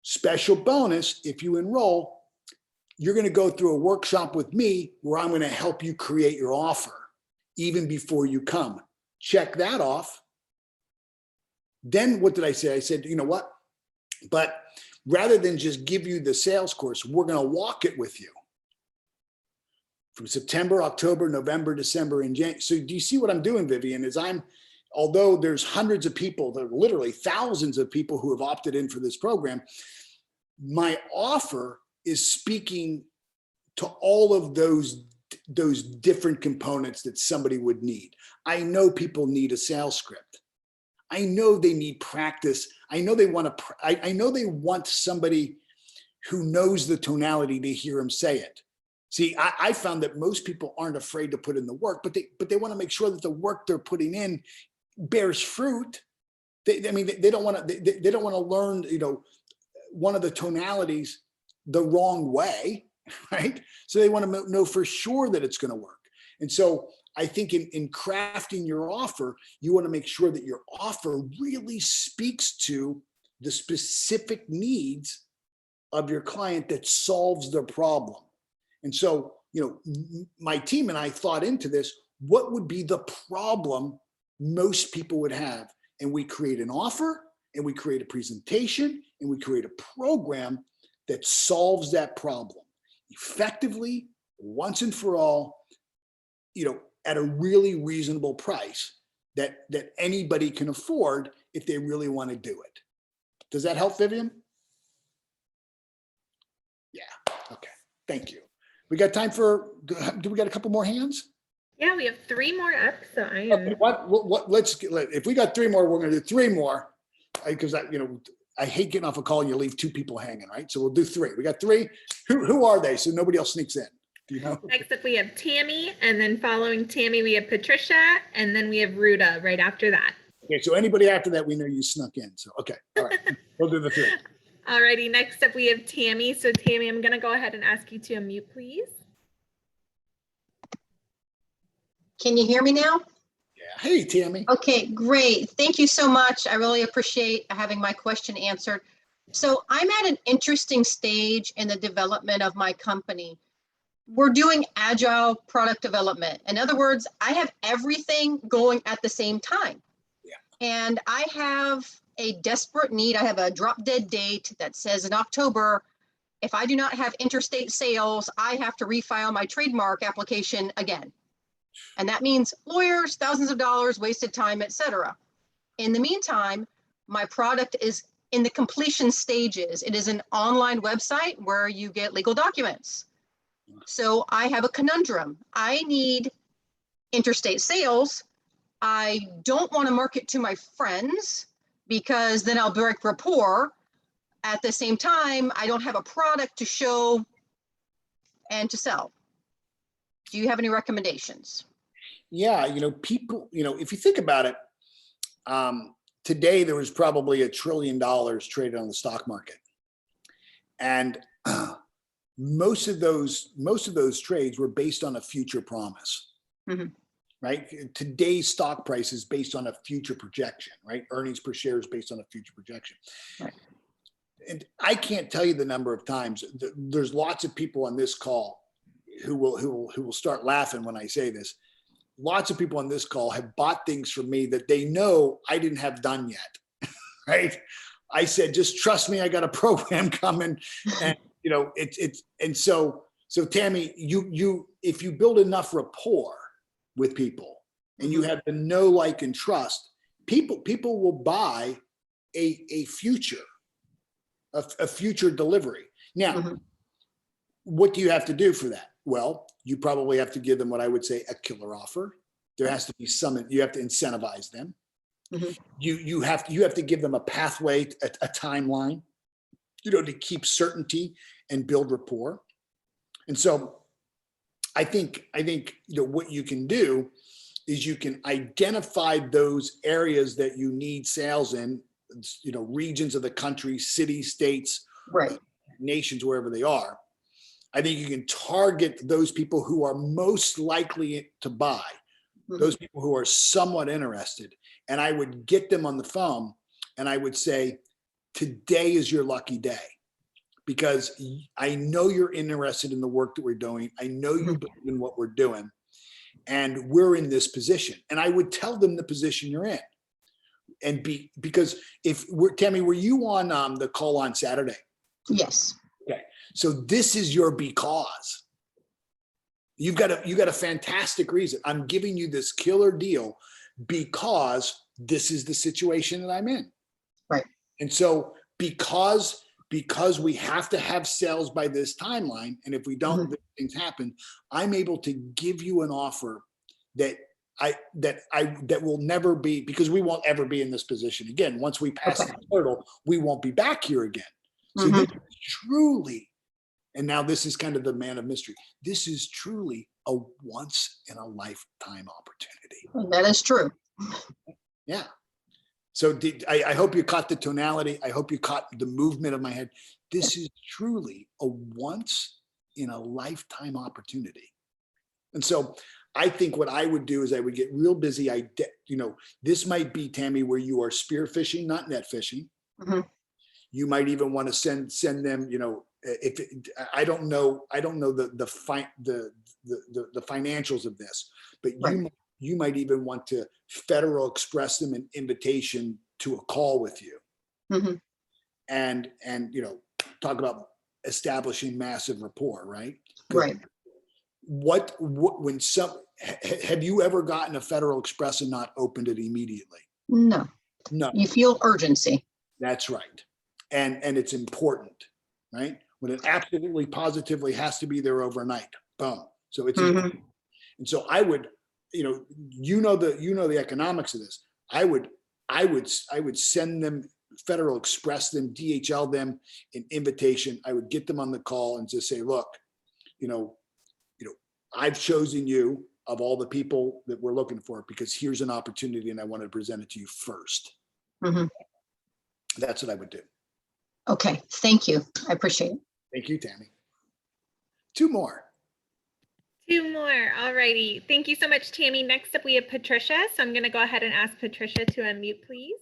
special bonus, if you enroll, you're going to go through a workshop with me where I'm going to help you create your offer even before you come. Check that off. Then what did I say? I said, you know what? But rather than just give you the sales course, we're going to walk it with you from September, October, November, December, and January. So do you see what I'm doing, Vivian? Although there's hundreds of people, there are literally thousands of people who have opted in for this program, my offer is speaking to all of those different components that somebody would need. I know people need a sales script. I know they need practice. I know they want somebody who knows the tonality to hear them say it. See, I found that most people aren't afraid to put in the work, but they want to make sure that the work they're putting in bears fruit. They don't want to learn, one of the tonalities the wrong way, right? So they want to know for sure that it's going to work. And so I think in crafting your offer, you want to make sure that your offer really speaks to the specific needs of your client that solves their problem. And so, my team and I thought into this, what would be the problem most people would have? And we create an offer, and we create a presentation, and we create a program that solves that problem effectively, once and for all, at a really reasonable price that anybody can afford if they really want to do it. Does that help, Vivian? Yeah. Okay. Thank you. We got time for, do we got a couple more hands? Yeah, we have 3 more up. So I am. Okay, if we got 3 more, we're going to do 3 more because I hate getting off a call and you leave 2 people hanging, right? So we'll do 3. We got 3. Who are they? So nobody else sneaks in. Do you know? Next up, we have Tammy, and then following Tammy, we have Patricia, and then we have Ruda right after that. Okay, so anybody after that, we know you snuck in. So, okay, all right, we'll do the 3. Alrighty, next up we have Tammy. So Tammy, I'm gonna go ahead and ask you to unmute, please. Can you hear me now? Yeah. Hey, Tammy. Okay, great. Thank you so much. I really appreciate having my question answered. So I'm at an interesting stage in the development of my company. We're doing agile product development. In other words, I have everything going at the same time. Yeah. And I have a desperate need. I have a drop dead date that says in October, if I do not have interstate sales, I have to refile my trademark application again. And that means lawyers, thousands of dollars, wasted time, etc. In the meantime, my product is in the completion stages. It is an online website where you get legal documents. So I have a conundrum. I need interstate sales. I don't want to market to my friends because then I'll break rapport. At the same time, I don't have a product to show and to sell. Do you have any recommendations? Yeah, people, if you think about it, today there was probably $1 trillion traded on the stock market. And most of those trades were based on a future promise. Mm-hmm. Right? Today's stock price is based on a future projection, right? Earnings per share is based on a future projection. Right. And I can't tell you the number of times there's lots of people on this call who will start laughing when I say this. Lots of people on this call have bought things from me that they know I didn't have done yet, right? I said, just trust me, I got a program coming, and so Tammy, you if you build enough rapport with people and you have the know, like, and trust, people will buy a future delivery. Now, what do you have to do for that? Well, you probably have to give them what I would say a killer offer. There has to be you have to incentivize them. You have to give them a pathway, a timeline, to keep certainty and build rapport. And so I think what you can do is you can identify those areas that you need sales in, regions of the country, cities, states, right, nations, wherever they are. I think you can target those people who are most likely to buy, those people who are somewhat interested. And I would get them on the phone and I would say, today is your lucky day, because I know you're interested in the work that we're doing. I know you believe in what we're doing, and we're in this position. And I would tell them the position you're in. And because Tammy, were you on the call on Saturday? Yes. Okay. So this is your because. You got a fantastic reason. I'm giving you this killer deal because this is the situation that I'm in. Right. And so because we have to have sales by this timeline, and if we don't, things happen, I'm able to give you an offer that will never be, because we won't ever be in this position again. Once we pass the hurdle, we won't be back here again. So this is truly, and now this is kind of the man of mystery, this is truly a once in a lifetime opportunity. That is true. Yeah. So I hope you caught the tonality. I hope you caught the movement of my head. This is truly a once in a lifetime opportunity. And so I think what I would do is I would get real busy. This might be, Tammy, where you are spear fishing, not net fishing. You might even want to send them, I don't know the financials of this, but you might even want to Federal Express them an invitation to a call with you, and talk about establishing massive rapport, right? Right. Have you ever gotten a Federal Express and not opened it immediately? No. You feel urgency. That's right. And it's important, right? When it absolutely positively has to be there overnight, boom. So it's important. And so I would, the economics of this. I would send them, Federal Express them, DHL them an invitation. I would get them on the call and just say, look, I've chosen you of all the people that we're looking for because here's an opportunity and I want to present it to you first. That's what I would do. Okay, thank you. I appreciate it. Thank you, Tammy. Two more. All righty. Thank you so much, Tammy. Next up, we have Patricia. So I'm going to go ahead and ask Patricia to unmute, please.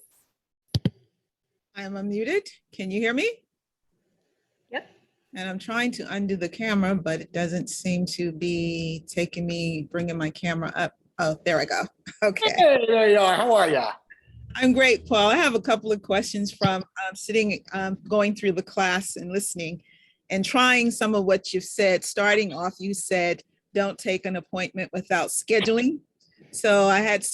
I'm unmuted. Can you hear me? Yep. And I'm trying to undo the camera, but it doesn't seem to be bringing my camera up. Oh, there I go. Okay. Hey, there you are. How are you? I'm great, Paul. I have a couple of questions from going through the class and listening and trying some of what you've said. Starting off, you said don't take an appointment without scheduling. So I had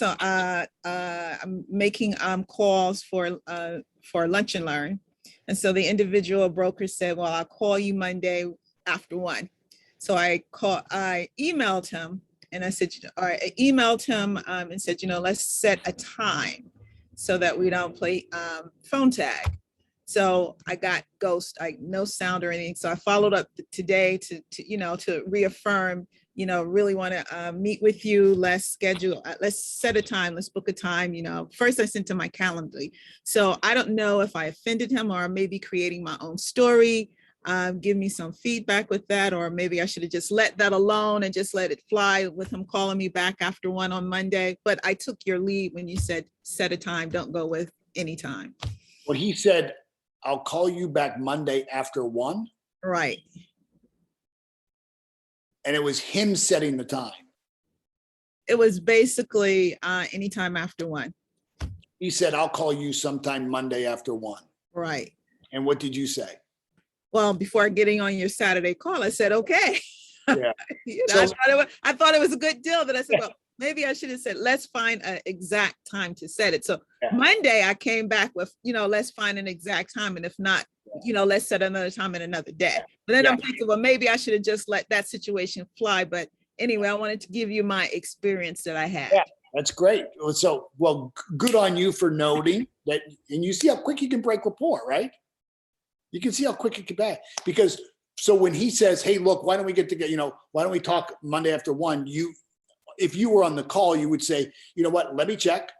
I'm making calls for Lunch and Learn. And so the individual broker said, well, I'll call you Monday after 1. So I emailed him and I said, I emailed him and said, let's set a time so that we don't play phone tag. So I got ghost, no sound or anything. So I followed up today to reaffirm, really want to meet with you. Let's schedule, let's set a time, let's book a time. First I sent him my Calendly. So I don't know if I offended him or maybe creating my own story. Give me some feedback with that, or maybe I should have just let that alone and just let it fly with him calling me back after 1 on Monday. But I took your lead when you said set a time, don't go with any time. Well, he said, I'll call you back Monday after 1. Right. And it was him setting the time. It was basically anytime after 1. He said, I'll call you sometime Monday after 1. Right. And what did you say? Well, before getting on your Saturday call, I said, okay. Yeah. I thought it was a good deal, but I said, well, maybe I should have said, let's find an exact time to set it. So Monday I came back with, let's find an exact time. And if not, let's set another time and another day. But then I'm thinking, well, maybe I should have just let that situation fly. But anyway, I wanted to give you my experience that I had. Yeah, that's great. So, well, good on you for noting that. And you see how quick you can break rapport, right? You can see how quick it can be. Because so when he says, hey, look, why don't we get together, why don't we talk Monday after 1? If you were on the call, you would say, you know what, let me check.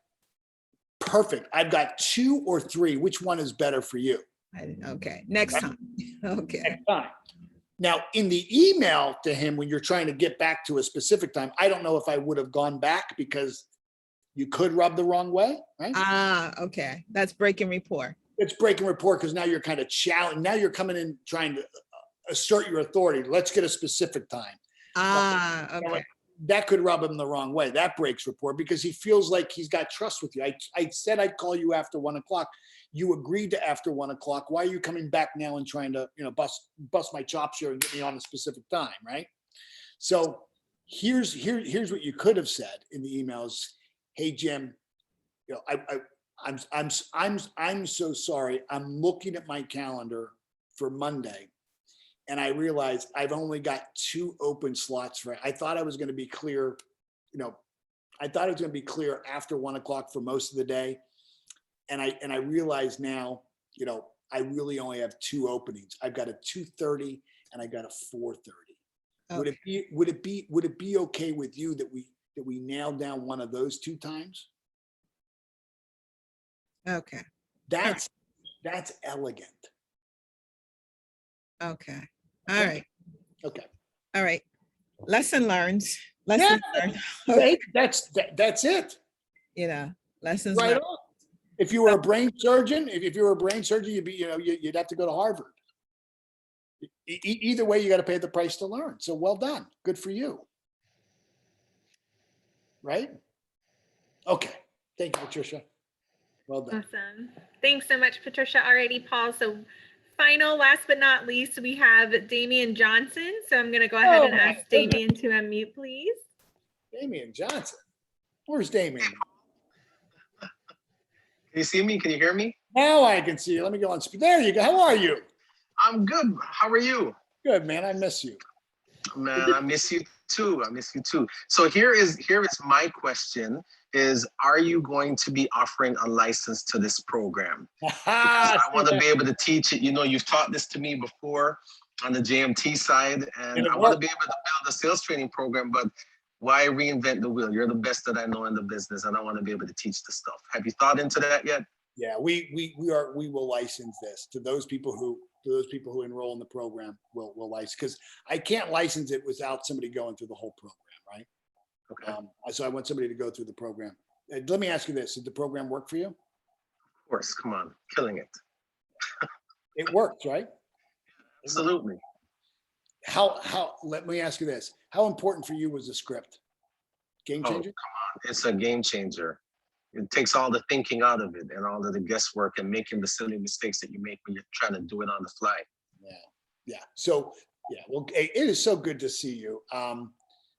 Perfect. I've got 2 or 3. Which one is better for you? Okay. Next time. Okay. Next time. Now, in the email to him, when you're trying to get back to a specific time, I don't know if I would have gone back because you could rub the wrong way, right? Okay. That's breaking rapport. It's breaking rapport because now you're kind of challenged. Now you're coming in trying to assert your authority. Let's get a specific time. Okay. That could rub him the wrong way. That breaks rapport because he feels like he's got trust with you. I said I'd call you after 1 o'clock. You agreed to after 1 o'clock. Why are you coming back now and trying to, bust my chops here and get me on a specific time, right? So here's what you could have said in the emails. Hey, Jim, I'm so sorry. I'm looking at my calendar for Monday, and I realized I've only got 2 open slots for it. I thought I was going to be clear, I thought it was going to be clear after 1 o'clock for most of the day. And I realize now, I really only have 2 openings. I've got a 2:30 and I got a 4:30. Okay. Would it be okay with you that we nail down one of those 2 times? Okay. That's elegant. Okay. All right. Okay. All right. Lesson learned. Lesson learned. Right. That's it. Lessons right learned. on. If you were a brain surgeon, you'd have to go to Harvard. Either way, you got to pay the price to learn. So well done. Good for you. Right? Okay. Thank you, Patricia. Well done. Awesome. Thanks so much, Patricia. Alrighty, Paul. So last but not least, we have Damien Johnson. So I'm going to go ahead and ask Damien to unmute, please. Damien Johnson. Where's Damien? Can you see me? Can you hear me? Now I can see you. Let me go on speed. There you go. How are you? I'm good. How are you? Good, man. I miss you. Man, I miss you too. So here is my question is, are you going to be offering a license to this program? Because I want to be able to teach it. You've taught this to me before on the JMT side, and I want to be able to build a sales training program, but why reinvent the wheel? You're the best that I know in the business, and I want to be able to teach the stuff. Have you thought into that yet? Yeah, we will license this to those people who enroll in the program. Will license, because I can't license it without somebody going through the whole program, right? Okay. So I want somebody to go through the program. Let me ask you this: did the program work for you? Of course, come on, killing it. It worked, right? Absolutely. Let me ask you this: how important for you was the script? Game changer? Oh, come on, it's a game changer. It takes all the thinking out of it and all of the guesswork and making the silly mistakes that you make when you're trying to do it on the fly. Yeah. So, well, it is so good to see you.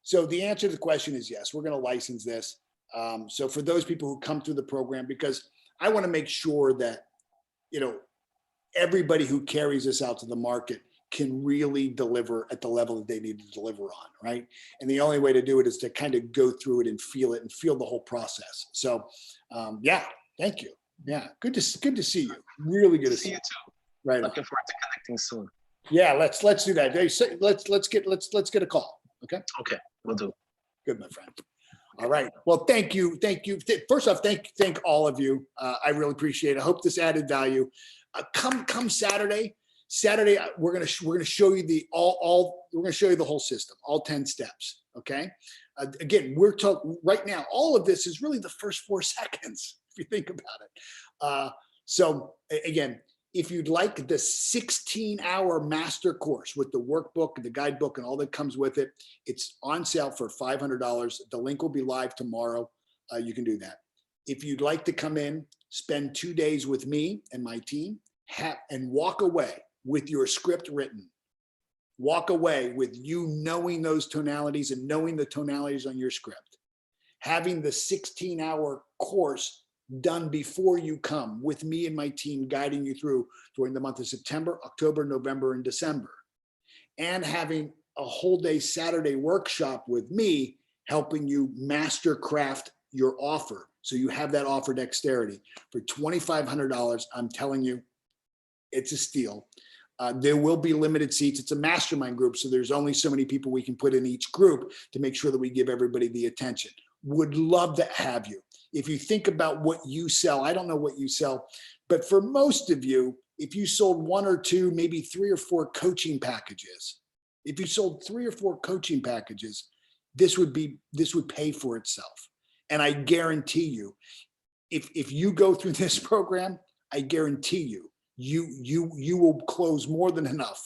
So the answer to the question is yes, we're going to license this. So for those people who come through the program, because I want to make sure that, you know, everybody who carries this out to the market can really deliver at the level that they need to deliver on, right? And the only way to do it is to kind of go through it and feel the whole process. So yeah, thank you. Yeah, good to see you. Really good to see you too. Right. Looking forward to connecting soon. Yeah, let's do that. Let's get a call. Okay. Okay, we'll do. Good, my friend. All right. Well, thank you. First off, thank all of you. I really appreciate it. I hope this added value. Come Saturday. We're gonna show you the we're gonna show you the whole system, all 10 steps. Okay. Again, we're talking right now. All of this is really the first 4 seconds, if you think about it. So again, if you'd like the 16-hour master course with the workbook and the guidebook and all that comes with it, it's on sale for $500. The link will be live tomorrow. You can do that. If you'd like to come in, spend 2 days with me and my team, and walk away with your script written. Walk away with you knowing those tonalities and knowing the tonalities on your script. Having the 16-hour course done before you come with me and my team guiding you through during the month of September, October, November, and December. And having a whole day Saturday workshop with me helping you master craft your offer. So you have that offer dexterity for $2,500. I'm telling you, it's a steal. There will be limited seats. It's a mastermind group, so there's only so many people we can put in each group to make sure that we give everybody the attention. Would love to have you. If you think about what you sell, I don't know what you sell, but for most of you, if you sold 1 or 2, maybe 3 or 4 coaching packages, if you sold 3 or 4 coaching packages, this would pay for itself. And I guarantee you, if you go through this program, I guarantee you, you will close more than enough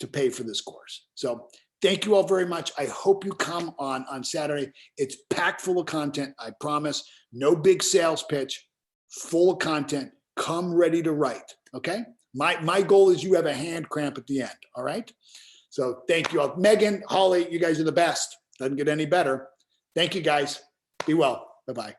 to pay for this course. So thank you all very much. I hope you come on Saturday. It's packed full of content. I promise. No big sales pitch, full of content. Come ready to write. Okay. My goal is you have a hand cramp at the end. All right. So thank you all. Megan, Holly, you guys are the best. Doesn't get any better. Thank you guys. Be well. Bye-bye.